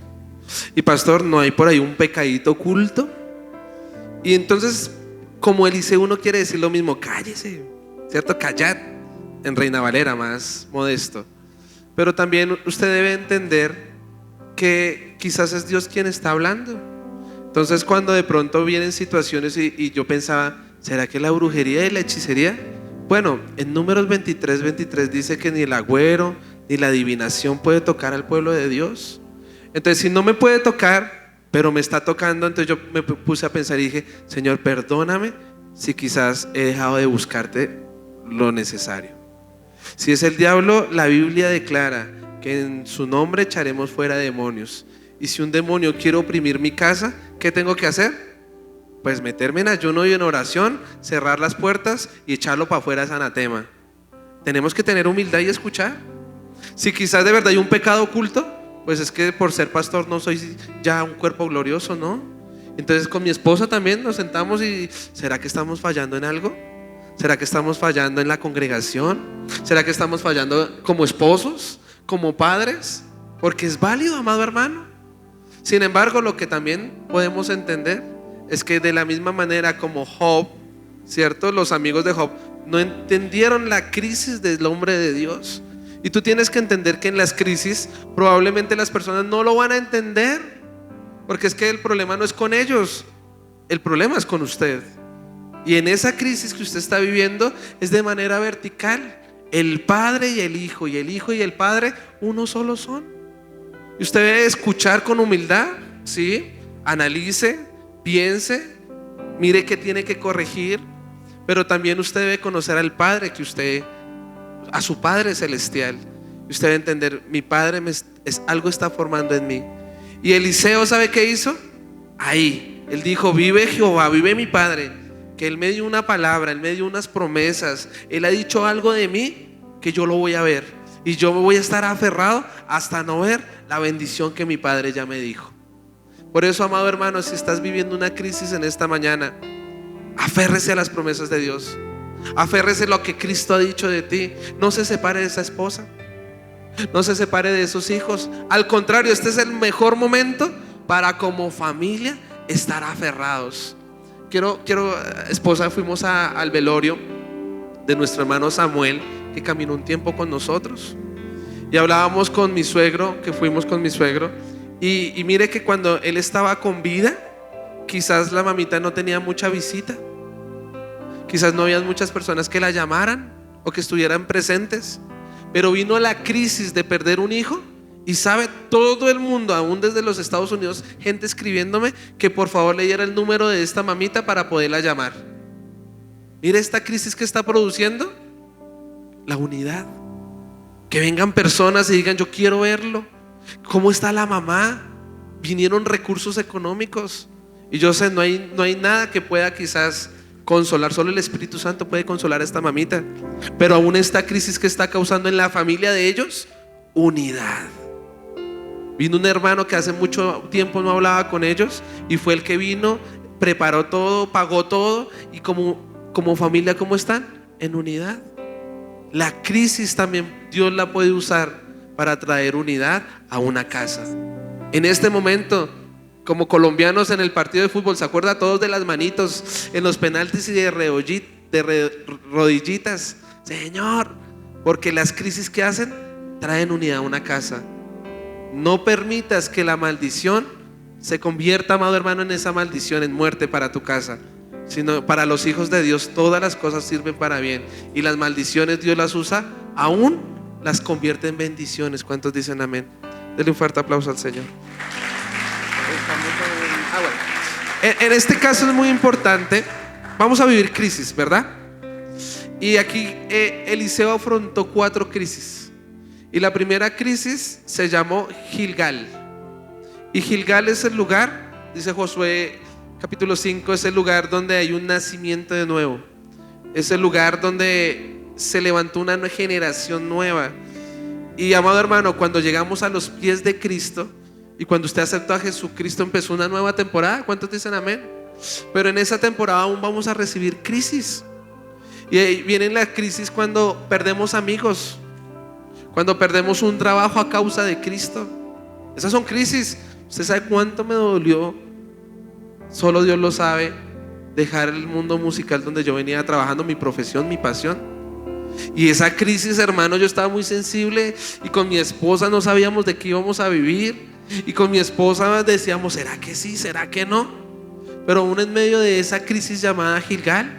Y pastor, ¿no hay por ahí un pecadito oculto? Y entonces, como Eliseo, uno quiere decir lo mismo, cállese, ¿cierto? Callad, en Reina Valera, más modesto. Pero también usted debe entender que quizás es Dios quien está hablando. Entonces, cuando de pronto vienen situaciones y yo pensaba, ¿será que la brujería y la hechicería? Bueno, en Números 23 dice que ni el agüero ni la adivinación puede tocar al pueblo de Dios. Entonces, si no me puede tocar, pero me está tocando, entonces yo me puse a pensar y dije, Señor, perdóname si quizás he dejado de buscarte lo necesario. Si es el diablo, la Biblia declara que en su nombre echaremos fuera demonios. Y si un demonio quiere oprimir mi casa, ¿qué tengo que hacer? Pues meterme en ayuno y en oración, cerrar las puertas y echarlo para afuera ese anatema. Tenemos que tener humildad y escuchar. Si quizás de verdad hay un pecado oculto, pues es que por ser pastor no soy ya un cuerpo glorioso, ¿no? Entonces con mi esposa también nos sentamos y ¿será que estamos fallando en algo? ¿Será que estamos fallando en la congregación? ¿Será que estamos fallando como esposos, como padres? Porque es válido, amado hermano. Sin embargo, lo que también podemos entender es que de la misma manera como Job, ¿cierto? Los amigos de Job no entendieron la crisis del hombre de Dios. Y tú tienes que entender que en las crisis probablemente las personas no lo van a entender, porque es que el problema no es con ellos, el problema es con usted. Y en esa crisis que usted está viviendo es de manera vertical. El Padre y el Hijo, y el Hijo y el Padre uno solo son. Y usted debe escuchar con humildad, ¿sí? Analice, piense, mire qué tiene que corregir. Pero también usted debe conocer al Padre a su Padre celestial. Y usted debe entender, mi Padre algo está formando en mí. Y Eliseo, ¿sabe qué hizo? Ahí, él dijo, vive Jehová, vive mi Padre, que Él me dio una palabra, Él me dio unas promesas, Él ha dicho algo de mí que yo lo voy a ver. Y yo me voy a estar aferrado hasta no ver la bendición que mi Padre ya me dijo. Por eso, amado hermano, si estás viviendo una crisis en esta mañana, aférrese a las promesas de Dios. Aférrese a lo que Cristo ha dicho de ti. No se separe de esa esposa, no se separe de esos hijos. Al contrario, este es el mejor momento para como familia estar aferrados. Esposa, fuimos al velorio de nuestro hermano Samuel, que caminó un tiempo con nosotros, y hablábamos con mi suegro, que fuimos con mi suegro, y mire que cuando él estaba con vida, quizás la mamita no tenía mucha visita, quizás no había muchas personas que la llamaran o que estuvieran presentes, pero vino la crisis de perder un hijo, y sabe todo el mundo, aún desde los Estados Unidos, gente escribiéndome que por favor le diera el número de esta mamita para poderla llamar. Mire esta crisis que está produciendo la unidad. Que vengan personas y digan, yo quiero verlo. ¿Cómo está la mamá? Vinieron recursos económicos. Y yo sé, no hay nada que pueda quizás consolar. Solo el Espíritu Santo puede consolar a esta mamita. Pero aún esta crisis que está causando en la familia de ellos, unidad. Vino un hermano que hace mucho tiempo no hablaba con ellos, y fue el que vino, preparó todo, pagó todo, y como como familia, ¿cómo están? En unidad. La crisis también Dios la puede usar para traer unidad a una casa. En este momento, como colombianos en el partido de fútbol, ¿se acuerdan todos de las manitos en los penaltis y de rodillitas? Señor, porque las crisis que hacen traen unidad a una casa. No permitas que la maldición se convierta, amado hermano, en esa maldición, en muerte para tu casa, sino para los hijos de Dios todas las cosas sirven para bien, y las maldiciones Dios las usa, aún las convierte en bendiciones. ¿Cuántos dicen amén? Denle un fuerte aplauso al Señor. En este caso es muy importante. Vamos a vivir crisis, ¿verdad? Y aquí Eliseo afrontó 4 crisis. Y la primera crisis se llamó Gilgal. Y Gilgal es el lugar, dice Josué capítulo 5, es el lugar donde hay un nacimiento de nuevo. Es el lugar donde se levantó una generación nueva. Y amado hermano, cuando llegamos a los pies de Cristo y cuando usted aceptó a Jesucristo, empezó una nueva temporada. ¿Cuántos dicen amén? Pero en esa temporada aún vamos a recibir crisis. Y ahí viene la crisis cuando perdemos amigos, cuando perdemos un trabajo a causa de Cristo. Esas son crisis. Usted sabe cuánto me dolió, solo Dios lo sabe, dejar el mundo musical donde yo venía trabajando, mi profesión, mi pasión. Y esa crisis, hermano, yo estaba muy sensible, y con mi esposa no sabíamos de qué íbamos a vivir, y con mi esposa decíamos, ¿será que sí? ¿Será que no? Pero aún en medio de esa crisis llamada Gilgal,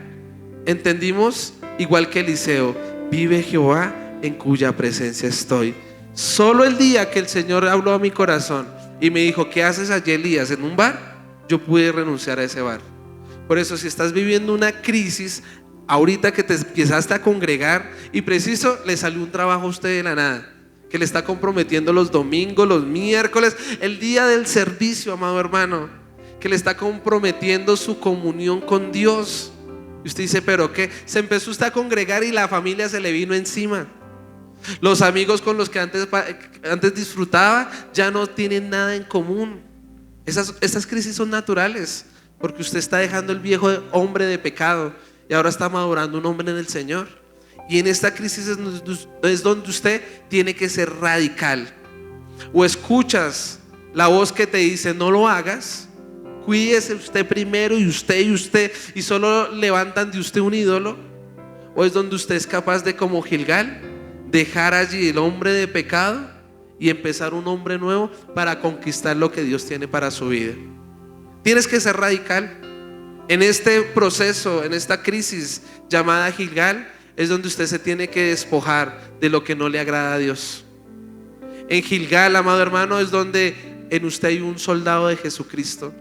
entendimos, igual que Eliseo, vive Jehová en cuya presencia estoy. Solo el día que el Señor habló a mi corazón y me dijo, ¿qué haces allí, Elías, en un bar?, yo pude renunciar a ese bar. Por eso, si estás viviendo una crisis ahorita que te empezaste a congregar y preciso le salió un trabajo a usted de la nada, que le está comprometiendo los domingos, los miércoles, el día del servicio, amado hermano, que le está comprometiendo su comunión con Dios, y usted dice, ¿pero qué? Se empezó usted a congregar y la familia se le vino encima. Los amigos con los que antes disfrutaba ya no tienen nada en común. Esas crisis son naturales, porque usted está dejando el viejo hombre de pecado y ahora está madurando un hombre en el Señor. Y en esta crisis es donde usted tiene que ser radical. O escuchas la voz que te dice no lo hagas, cuídese usted primero, y usted, y solo levantan de usted un ídolo. O es donde usted es capaz de, como Gilgal, dejar allí el hombre de pecado y empezar un hombre nuevo para conquistar lo que Dios tiene para su vida. Tienes que ser radical. En este proceso, en esta crisis llamada Gilgal, es donde usted se tiene que despojar de lo que no le agrada a Dios. En Gilgal, amado hermano, es donde en usted hay un soldado de Jesucristo.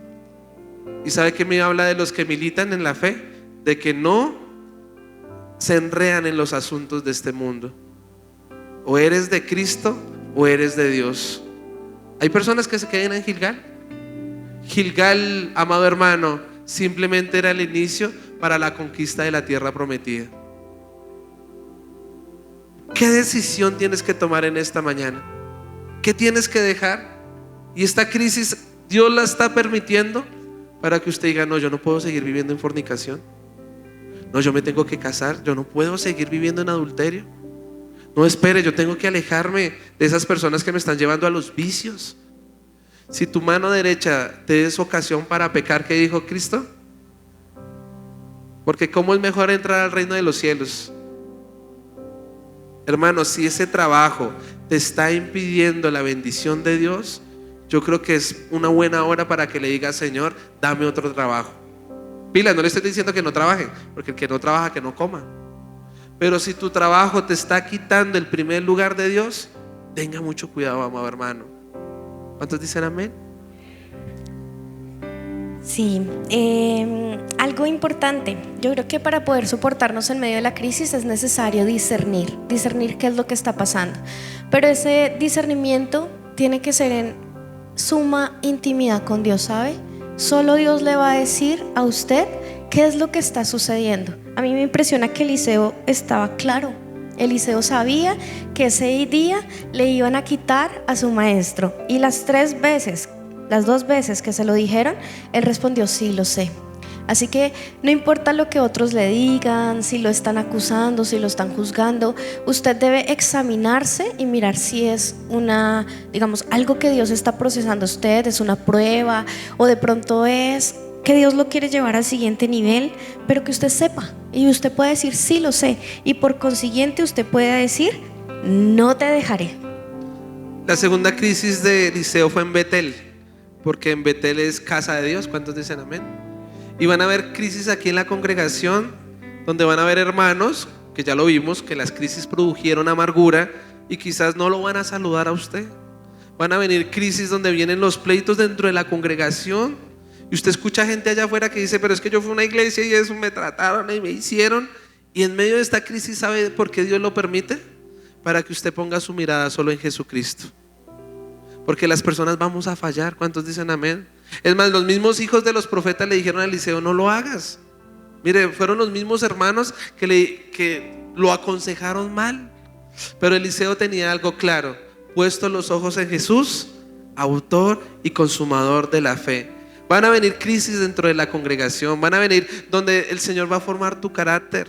¿Y sabe qué me habla de los que militan en la fe? De que no se enredan en los asuntos de este mundo. O eres de Cristo o eres de Dios. Hay personas que se quedan en Gilgal. Gilgal, amado hermano, simplemente era el inicio para la conquista de la tierra prometida. ¿Qué decisión tienes que tomar en esta mañana? ¿Qué tienes que dejar? Y esta crisis Dios la está permitiendo para que usted diga, no, yo no puedo seguir viviendo en fornicación. No, yo me tengo que casar. Yo no puedo seguir viviendo en adulterio. No, espere, yo tengo que alejarme de esas personas que me están llevando a los vicios. Si tu mano derecha te es ocasión para pecar, ¿qué dijo Cristo? Porque ¿cómo es mejor entrar al reino de los cielos? Hermano, si ese trabajo te está impidiendo la bendición de Dios, yo creo que es una buena hora para que le digas, Señor, dame otro trabajo. Pila, no le estoy diciendo que no trabaje, porque el que no trabaja, que no coma. Pero si tu trabajo te está quitando el primer lugar de Dios, tenga mucho cuidado, amado hermano. ¿Cuántos dicen amén? Sí, algo importante. Yo creo que para poder soportarnos en medio de la crisis es necesario discernir qué es lo que está pasando. Pero ese discernimiento tiene que ser en suma intimidad con Dios, ¿sabe? Solo Dios le va a decir a usted qué es lo que está sucediendo. A mí me impresiona que Eliseo estaba claro. Eliseo sabía que ese día le iban a quitar a su maestro, y las 2 veces que se lo dijeron, él respondió, sí, lo sé. Así que no importa lo que otros le digan, si lo están acusando, si lo están juzgando, usted debe examinarse y mirar si es digamos, algo que Dios está procesando a usted, es una prueba, o de pronto es que Dios lo quiere llevar al siguiente nivel, pero que usted sepa y usted puede decir sí lo sé, y por consiguiente usted puede decir no te dejaré. La segunda crisis de Eliseo fue en Betel, porque en Betel es casa de Dios. ¿Cuántos dicen amén? Y van a haber crisis aquí en la congregación, donde van a haber hermanos, que ya lo vimos, que las crisis produjeron amargura y quizás no lo van a saludar a usted. Van a venir crisis donde vienen los pleitos dentro de la congregación y usted escucha gente allá afuera que dice, pero es que yo fui a una iglesia y eso me trataron y me hicieron. Y en medio de esta crisis, ¿sabe por qué Dios lo permite? Para que usted ponga su mirada solo en Jesucristo. Porque las personas vamos a fallar. ¿Cuántos dicen amén? Es más, los mismos hijos de los profetas le dijeron a Eliseo, no lo hagas. Mire, fueron los mismos hermanos que lo aconsejaron mal. Pero Eliseo tenía algo claro: puesto los ojos en Jesús, autor y consumador de la fe. Van a venir crisis dentro de la congregación, van a venir donde el Señor va a formar tu carácter,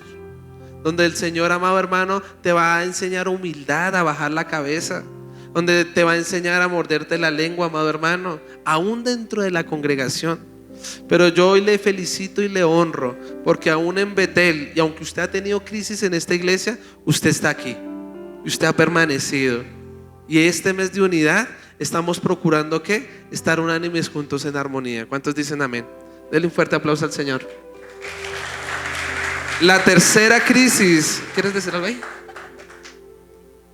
donde el Señor, amado hermano, te va a enseñar humildad, a bajar la cabeza, donde te va a enseñar a morderte la lengua, amado hermano, aún dentro de la congregación. Pero yo hoy le felicito y le honro, porque aún en Betel, y aunque usted ha tenido crisis en esta iglesia, usted está aquí, usted ha permanecido. Y este mes de unidad estamos procurando ¿qué? Estar unánimes juntos en armonía. ¿Cuántos dicen amén? Denle un fuerte aplauso al Señor. La tercera crisis, ¿quieres decir algo ahí?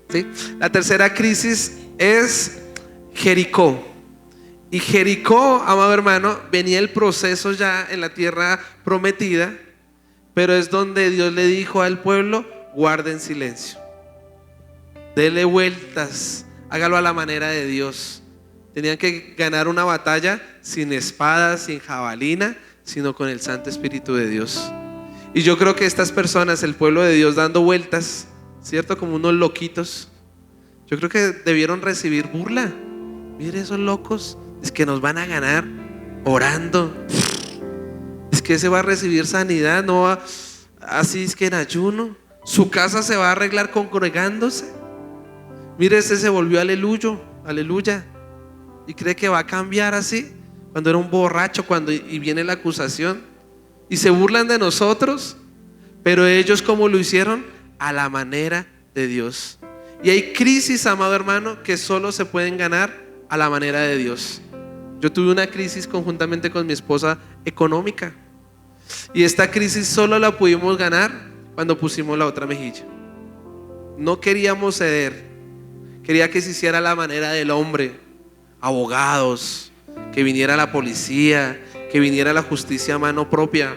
¿Sí? La tercera crisis es Jericó. Y Jericó, amado hermano, venía el proceso ya en la tierra prometida, pero es donde Dios le dijo al pueblo: guarden silencio, dele vueltas, hágalo a la manera de Dios. Tenían que ganar una batalla sin espada, sin jabalina, sino con el Santo Espíritu de Dios. Y yo creo que estas personas, el pueblo de Dios, dando vueltas, ¿cierto? Como unos loquitos, yo creo que debieron recibir burla. Mire esos locos, es que nos van a ganar orando, es que se va a recibir sanidad, no va así, es que en ayuno, su casa se va a arreglar congregándose. Mire, ese se volvió aleluya, y cree que va a cambiar así, cuando era un borracho, y viene la acusación, y se burlan de nosotros. Pero ellos, ¿cómo lo hicieron? A la manera de Dios. Y hay crisis, amado hermano, que solo se pueden ganar a la manera de Dios. Yo tuve una crisis conjuntamente con mi esposa económica, y esta crisis solo la pudimos ganar cuando pusimos la otra mejilla. No queríamos ceder, quería que se hiciera a la manera del hombre, abogados, que viniera la policía, que viniera la justicia a mano propia.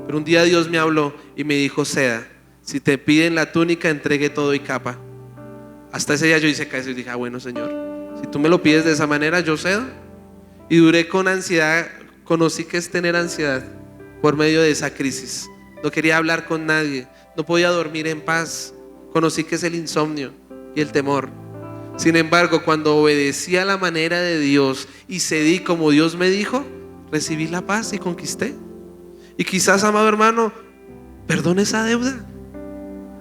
Pero un día Dios me habló y me dijo: ceda, si te piden la túnica, entregue todo y capa. Hasta ese día yo hice caso y dije: bueno, Señor, si tú me lo pides de esa manera, yo cedo. Y duré con ansiedad, conocí que es tener ansiedad por medio de esa crisis. No quería hablar con nadie, no podía dormir en paz. Conocí que es el insomnio y el temor. Sin embargo, cuando obedecí a la manera de Dios y cedí como Dios me dijo, recibí la paz y conquisté. Y quizás, amado hermano, perdone esa deuda.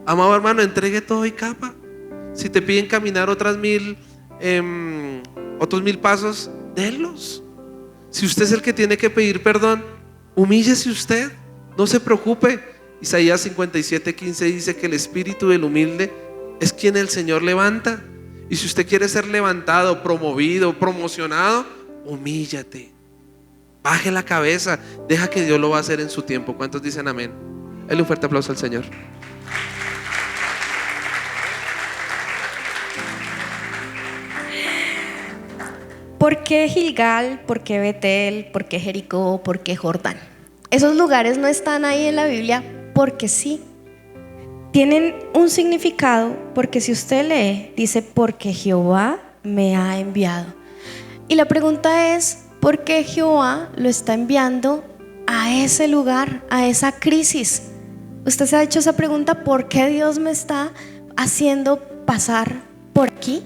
Amado hermano, entregue todo y capa. Si te piden caminar otros 1000 pasos, denlos. Si usted es el que tiene que pedir perdón, humíllese usted, no se preocupe. Isaías 57:15 dice que el espíritu del humilde es quien el Señor levanta. Y si usted quiere ser levantado, promovido, promocionado, humíllate, baje la cabeza, deja que Dios lo va a hacer en su tiempo. ¿Cuántos dicen amén? Dale un fuerte aplauso al Señor. ¿Por qué Gilgal? ¿Por qué Betel? ¿Por qué Jericó? ¿Por qué Jordán? Esos lugares no están ahí en la Biblia porque sí. Tienen un significado, porque si usted lee, dice: porque Jehová me ha enviado. Y la pregunta es: ¿por qué Jehová lo está enviando a ese lugar, a esa crisis? ¿Usted se ha hecho esa pregunta? ¿Por qué Dios me está haciendo pasar por aquí?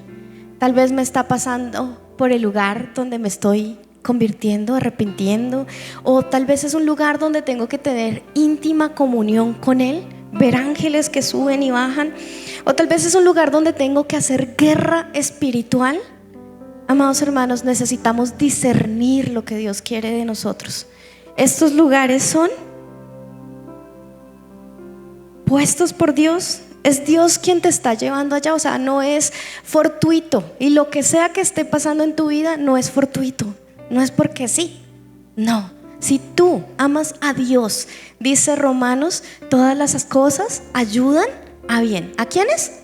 Tal vez me está pasando por el lugar donde me estoy convirtiendo, arrepintiendo, o tal vez es un lugar donde tengo que tener íntima comunión con Él, ver ángeles que suben y bajan, o tal vez es un lugar donde tengo que hacer guerra espiritual. Amados hermanos, necesitamos discernir lo que Dios quiere de nosotros. Estos lugares son puestos por Dios. Es Dios quien te está llevando allá, o sea, no es fortuito. Y lo que sea que esté pasando en tu vida no es fortuito, no es porque sí, no. Si tú amas a Dios, dice Romanos, todas las cosas ayudan a bien. ¿A quiénes?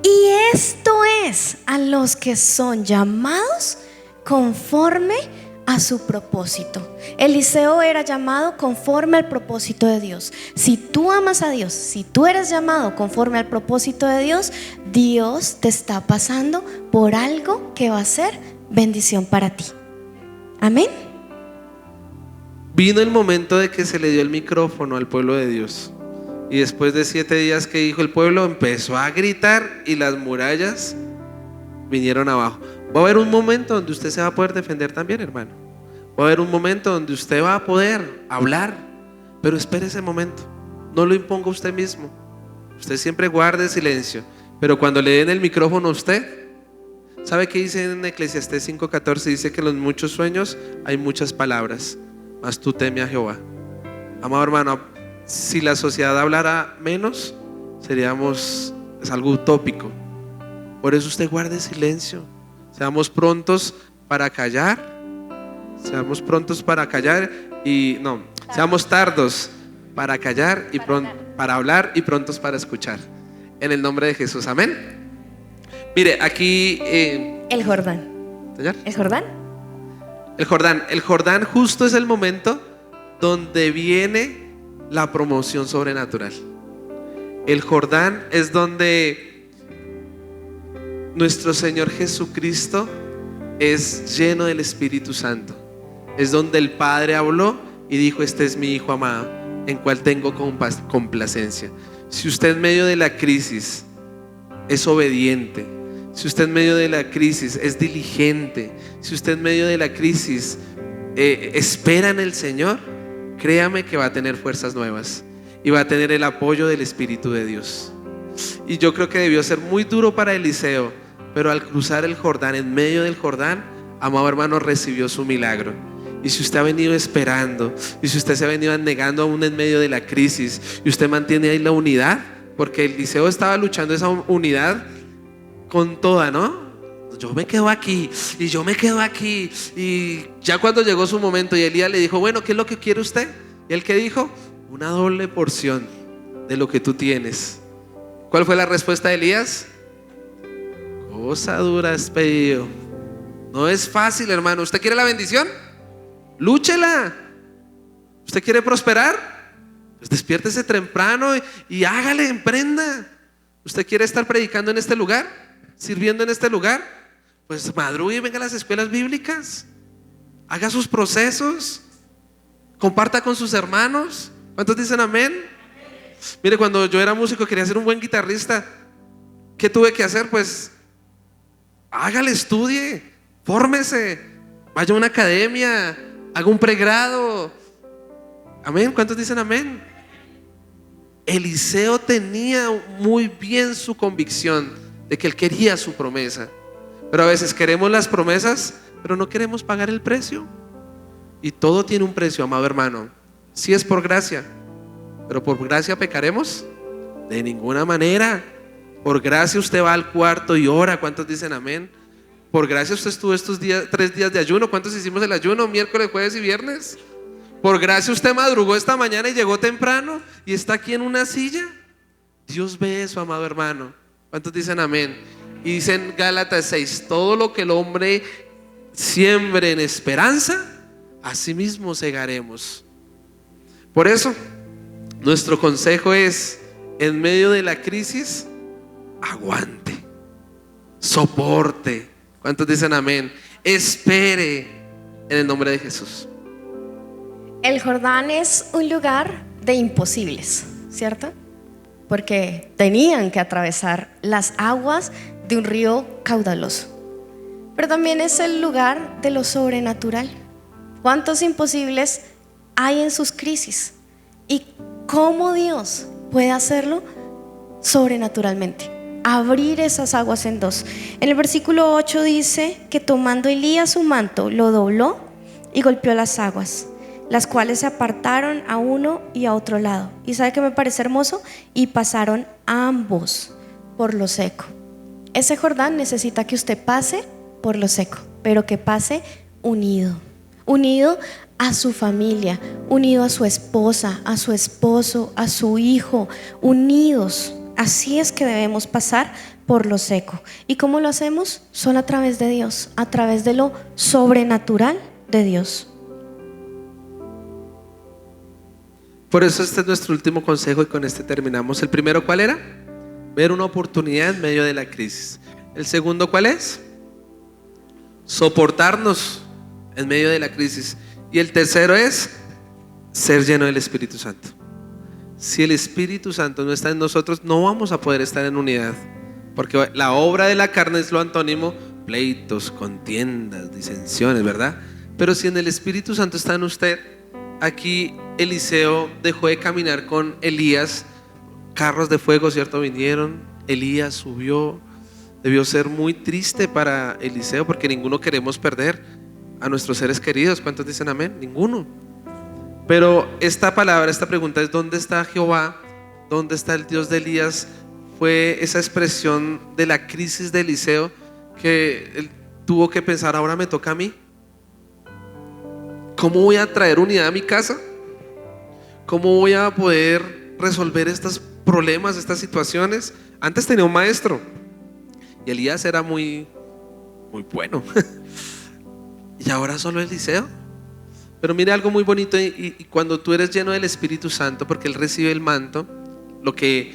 Y esto es a los que son llamados conforme a su propósito. Eliseo era llamado conforme al propósito de Dios. Si tú amas a Dios, si tú eres llamado conforme al propósito de Dios, Dios te está pasando por algo que va a ser bendición para ti. Amén. Vino el momento de que se le dio el micrófono al pueblo de Dios. Y después de 7 días que dijo el pueblo, empezó a gritar y las murallas vinieron abajo. Va a haber un momento donde usted se va a poder defender también, hermano. Va a haber un momento donde usted va a poder hablar, pero espere ese momento. No lo imponga usted mismo. Usted siempre guarde silencio, pero cuando le den el micrófono a usted, ¿sabe qué dice en Eclesiastés 5:14? Dice que en los muchos sueños hay muchas palabras, mas tú teme a Jehová. Amado hermano, si la sociedad hablara menos, es algo utópico. Por eso usted guarde silencio. Seamos prontos para callar. Seamos prontos para callar y no, seamos tardos para callar y para hablar y prontos para escuchar. En el nombre de Jesús, amén. Mire, aquí el Jordán. ¿Señor? ¿El Jordán? El Jordán justo es el momento donde viene la promoción sobrenatural. El Jordán es donde nuestro Señor Jesucristo es lleno del Espíritu Santo. Es donde el Padre habló y dijo: este es mi Hijo amado, en cual tengo complacencia. Si usted en medio de la crisis es obediente, si usted en medio de la crisis es diligente, si usted en medio de la crisis espera en el Señor, créame que va a tener fuerzas nuevas y va a tener el apoyo del Espíritu de Dios. Y yo creo que debió ser muy duro para Eliseo, pero al cruzar el Jordán, en medio del Jordán, amado hermano, recibió su milagro. Y si usted ha venido esperando, y si usted se ha venido negando aún en medio de la crisis, y usted mantiene ahí la unidad, porque Eliseo estaba luchando esa unidad con toda, ¿no? Yo me quedo aquí, y yo me quedo aquí. Y ya cuando llegó su momento y Elías le dijo: bueno, ¿qué es lo que quiere usted? Y él, ¿qué dijo? Una doble porción de lo que tú tienes. ¿Cuál fue la respuesta de Elías? Cosa dura has pedido. No es fácil, hermano. ¿Usted quiere la bendición? Lúchela. ¿Usted quiere prosperar? Pues despiértese temprano y hágale, emprenda. ¿Usted quiere estar predicando en este lugar? ¿Sirviendo en este lugar? Pues madrugue y venga a las escuelas bíblicas. Haga sus procesos. Comparta con sus hermanos. ¿Cuántos dicen amén? Mire, cuando yo era músico quería ser un buen guitarrista. ¿Qué tuve que hacer? Pues hágale, estudie, fórmese, vaya a una academia, haga un pregrado. Amén. ¿Cuántos dicen amén? Eliseo tenía muy bien su convicción de que él quería su promesa, pero a veces queremos las promesas, pero no queremos pagar el precio. Y todo tiene un precio, amado hermano. Sí es por gracia, pero por gracia pecaremos de ninguna manera. Por gracia usted va al cuarto y ora. ¿Cuántos dicen amén? Por gracia usted estuvo estos 3 días de ayuno. ¿Cuántos hicimos el ayuno? Miércoles, jueves y viernes. Por gracia usted madrugó esta mañana y llegó temprano y está aquí en una silla. Dios ve eso, amado hermano. ¿Cuántos dicen amén? Y dicen Gálatas 6: todo lo que el hombre siembre en esperanza, así mismo segaremos. Por eso nuestro consejo es: en medio de la crisis, aguante, soporte. ¿Cuántos dicen amén? Espere en el nombre de Jesús. El Jordán es un lugar de imposibles, ¿cierto? Porque tenían que atravesar las aguas de un río caudaloso. pero también es el lugar de lo sobrenatural. ¿Cuántos imposibles hay en sus crisis? ¿Y cómo Dios puede hacerlo? Sobrenaturalmente, abrir esas aguas en dos. En el versículo 8 dice que tomando Elías su manto, lo dobló y golpeó las aguas, las cuales se apartaron a uno y a otro lado. ¿Y sabe qué me parece hermoso? Y pasaron ambos por lo seco. Ese Jordán necesita que usted pase por lo seco, pero que pase unido, unido a su familia, unido a su esposa, a su esposo, a su hijo, unidos. Así es que debemos pasar por lo seco. ¿Y cómo lo hacemos? Solo a través de Dios, a través de lo sobrenatural de Dios. Por eso este es nuestro último consejo y con este terminamos. El primero, ¿cuál era? Ver una oportunidad en medio de la crisis. El segundo, ¿cuál es? Soportarnos en medio de la crisis. Y el tercero es ser lleno del Espíritu Santo. Si el Espíritu Santo no está en nosotros, no vamos a poder estar en unidad, porque la obra de la carne es lo antónimo: pleitos, contiendas, disensiones, ¿verdad? Pero si en el Espíritu Santo está en usted, aquí Eliseo dejó de caminar con Elías. Carros de fuego, ¿cierto? Vinieron, Elías subió. Debió ser muy triste para Eliseo, porque ninguno queremos perder a nuestros seres queridos. ¿Cuántos dicen amén? Ninguno. Pero esta palabra, esta pregunta es: ¿dónde está Jehová? ¿Dónde está el Dios de Elías? Fue esa expresión de la crisis de Eliseo, que él tuvo que pensar: ahora me toca a mí. ¿Cómo voy a traer unidad a mi casa? ¿Cómo voy a poder resolver estos problemas, estas situaciones? Antes tenía un maestro y Elías era muy bueno. Y ahora solo Eliseo. Pero mire algo muy bonito, y cuando tú eres lleno del Espíritu Santo, porque él recibe el manto, lo que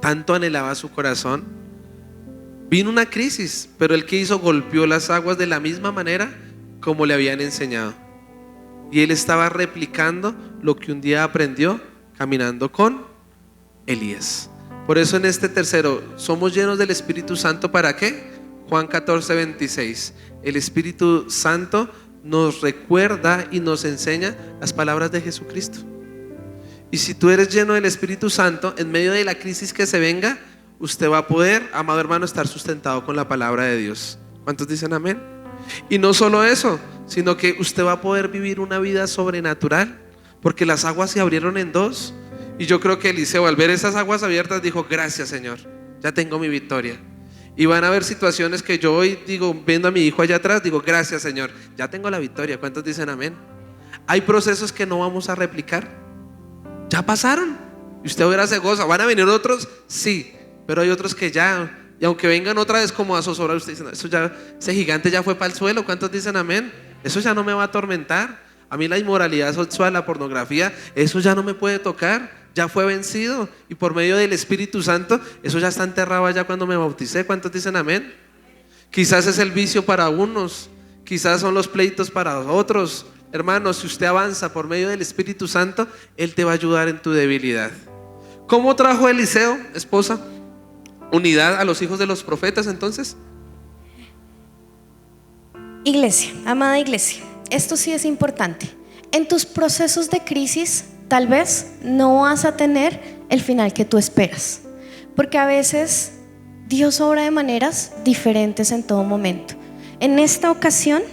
tanto anhelaba su corazón, vino una crisis, pero él que hizo, golpeó las aguas de la misma manera como le habían enseñado, y él estaba replicando lo que un día aprendió caminando con Elías. Por eso en este tercero, somos llenos del Espíritu Santo. ¿Para qué? Juan 14:26. El Espíritu Santo nos recuerda y nos enseña las palabras de Jesucristo. Y si tú eres lleno del Espíritu Santo, en medio de la crisis que se venga, usted va a poder, amado hermano, estar sustentado con la palabra de Dios. ¿Cuántos dicen amén? Y no solo eso, sino que usted va a poder vivir una vida sobrenatural, porque las aguas se abrieron en dos. Y yo creo que Eliseo, al ver esas aguas abiertas, dijo: gracias, Señor, ya tengo mi victoria. Y van a haber situaciones que yo hoy digo, viendo a mi hijo allá atrás, digo: gracias, Señor, ya tengo la victoria. ¿Cuántos dicen amén? Hay procesos que no vamos a replicar, ya pasaron, y usted ahora se goza. ¿Van a venir otros? Sí, pero hay otros que ya, y aunque vengan otra vez como a zozobrar, usted dice: no, eso ya, ese gigante ya fue para el suelo. ¿Cuántos dicen amén? Eso ya no me va a atormentar. A mí la inmoralidad sexual, la pornografía, eso ya no me puede tocar. Ya fue vencido, y por medio del Espíritu Santo, eso ya está enterrado allá cuando me bauticé. ¿Cuántos dicen amén? Quizás es el vicio para unos, quizás son los pleitos para otros. Hermano, si usted avanza por medio del Espíritu Santo, Él te va a ayudar en tu debilidad. ¿Cómo trajo Eliseo, esposa, unidad a los hijos de los profetas entonces? Iglesia, amada iglesia, esto sí es importante. En tus procesos de crisis, tal vez no vas a tener el final que tú esperas, porque a veces Dios obra de maneras diferentes en todo momento. En esta ocasión,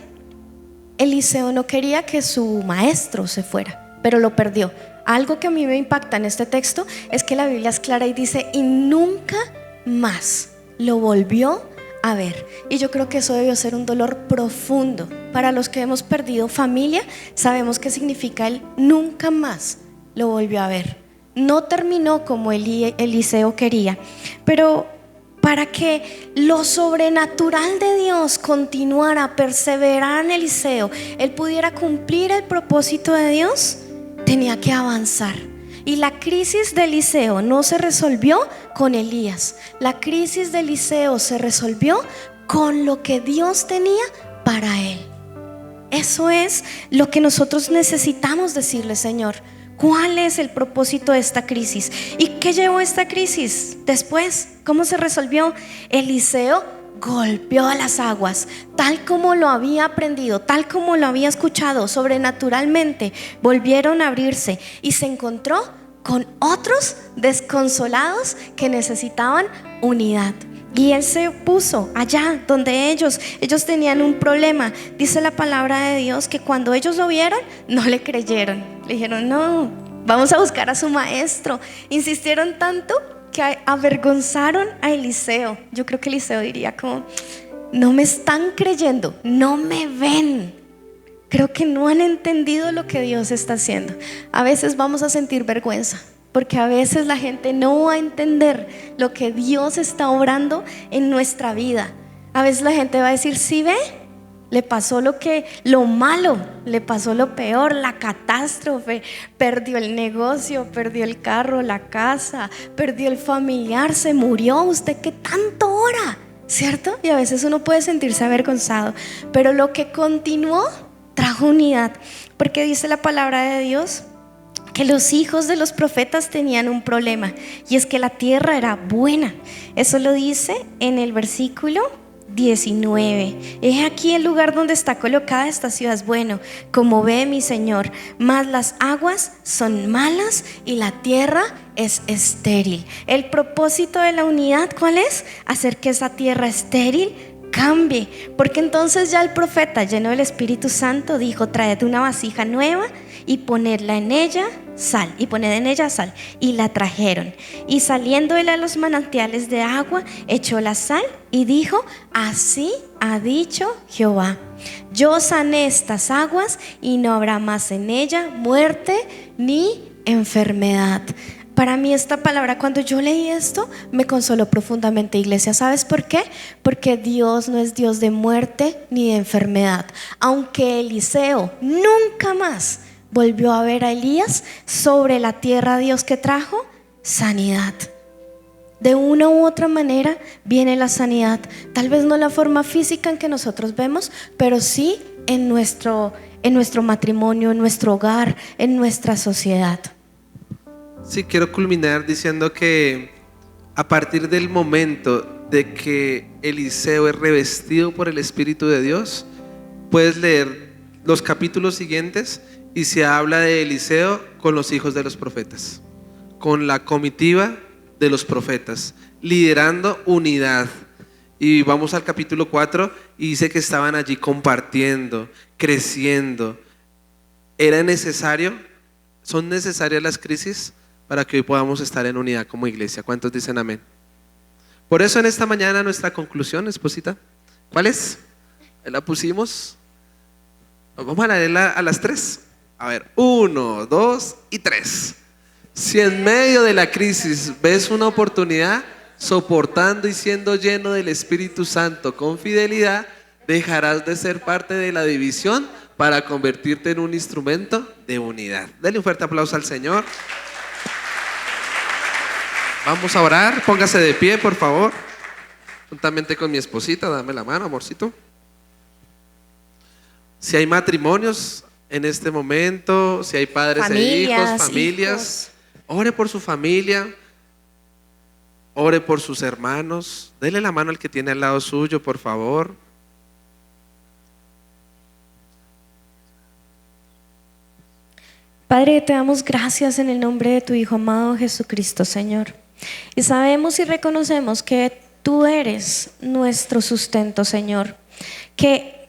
Eliseo no quería que su maestro se fuera, pero lo perdió. Algo que a mí me impacta en este texto es que la Biblia es clara y dice: y nunca más lo volvió a ver. Y yo creo que eso debió ser un dolor profundo para los que hemos perdido familia. Sabemos qué significa el nunca más lo volvió a ver. No terminó como Eliseo quería, pero para que lo sobrenatural de Dios continuara, perseverar en Eliseo, él pudiera cumplir el propósito de Dios, tenía que avanzar. Y la crisis de Eliseo no se resolvió con Elías. La crisis de Eliseo se resolvió con lo que Dios tenía para él. Eso es lo que nosotros necesitamos decirle: Señor, ¿cuál es el propósito de esta crisis? ¿Y qué llevó esta crisis después? ¿Cómo se resolvió? Eliseo golpeó a las aguas, tal como lo había aprendido, tal como lo había escuchado, sobrenaturalmente volvieron a abrirse y se encontró con otros desconsolados que necesitaban unidad. Y él se puso allá donde ellos tenían un problema. Dice la palabra de Dios que cuando ellos lo vieron, no le creyeron. Le dijeron, no, vamos a buscar a su maestro. Insistieron tanto que avergonzaron a Eliseo. Yo creo que Eliseo diría como, no me están creyendo, no me ven. Creo que no han entendido lo que Dios está haciendo. A veces vamos a sentir vergüenza, porque a veces la gente no va a entender lo que Dios está obrando en nuestra vida. A veces la gente va a decir, ¿sí ve? Le pasó lo malo, le pasó lo peor, la catástrofe, perdió el negocio, perdió el carro, la casa, perdió el familiar, se murió. ¿Usted qué tanto ora? ¿Cierto? Y a veces uno puede sentirse avergonzado, pero lo que continuó trajo unidad, porque dice la palabra de Dios que los hijos de los profetas tenían un problema, y es que la tierra era buena. Eso lo dice en el versículo 19. Es aquí el lugar donde está colocada esta ciudad es bueno, como ve mi Señor, mas las aguas son malas y la tierra es estéril. El propósito de la unidad, ¿cuál es? Hacer que esa tierra estéril cambie, porque entonces ya el profeta, lleno del Espíritu Santo, dijo: traed una vasija nueva y ponedla en ella sal, y poned en ella sal. Y la trajeron, y saliendo él a los manantiales de agua, echó la sal y dijo: así ha dicho Jehová, yo sané estas aguas y no habrá más en ella muerte ni enfermedad. Para mí esta palabra, cuando yo leí esto, me consoló profundamente, iglesia. ¿Sabes por qué? Porque Dios no es Dios de muerte ni de enfermedad. Aunque Eliseo nunca más volvió a ver a Elías, sobre la tierra Dios que trajo sanidad. De una u otra manera viene la sanidad. Tal vez no la forma física en que nosotros vemos, pero sí en nuestro matrimonio, en nuestro hogar, en nuestra sociedad. Sí, quiero culminar diciendo que a partir del momento de que Eliseo es revestido por el Espíritu de Dios, puedes leer los capítulos siguientes y se habla de Eliseo con los hijos de los profetas, con la comitiva de los profetas, liderando unidad. Y vamos al capítulo 4 y dice que estaban allí compartiendo, creciendo. Son necesarias las crisis para que hoy podamos estar en unidad como iglesia. ¿Cuántos dicen amén? Por eso en esta mañana nuestra conclusión, esposita, ¿cuál es? La pusimos. Vamos a leerla a las 3. A ver, 1, 2 y 3. Si en medio de la crisis ves una oportunidad, soportando y siendo lleno del Espíritu Santo con fidelidad, dejarás de ser parte de la división para convertirte en un instrumento de unidad. Denle un fuerte aplauso al Señor. Vamos a orar, póngase de pie por favor, juntamente con mi esposita, dame la mano, amorcito. Si hay matrimonios en este momento, si hay padres e hijos, familias, ore por su familia, ore por sus hermanos, dele la mano al que tiene al lado suyo, por favor. Padre, te damos gracias en el nombre de tu Hijo amado Jesucristo, Señor. Y sabemos y reconocemos que tú eres nuestro sustento, Señor. Que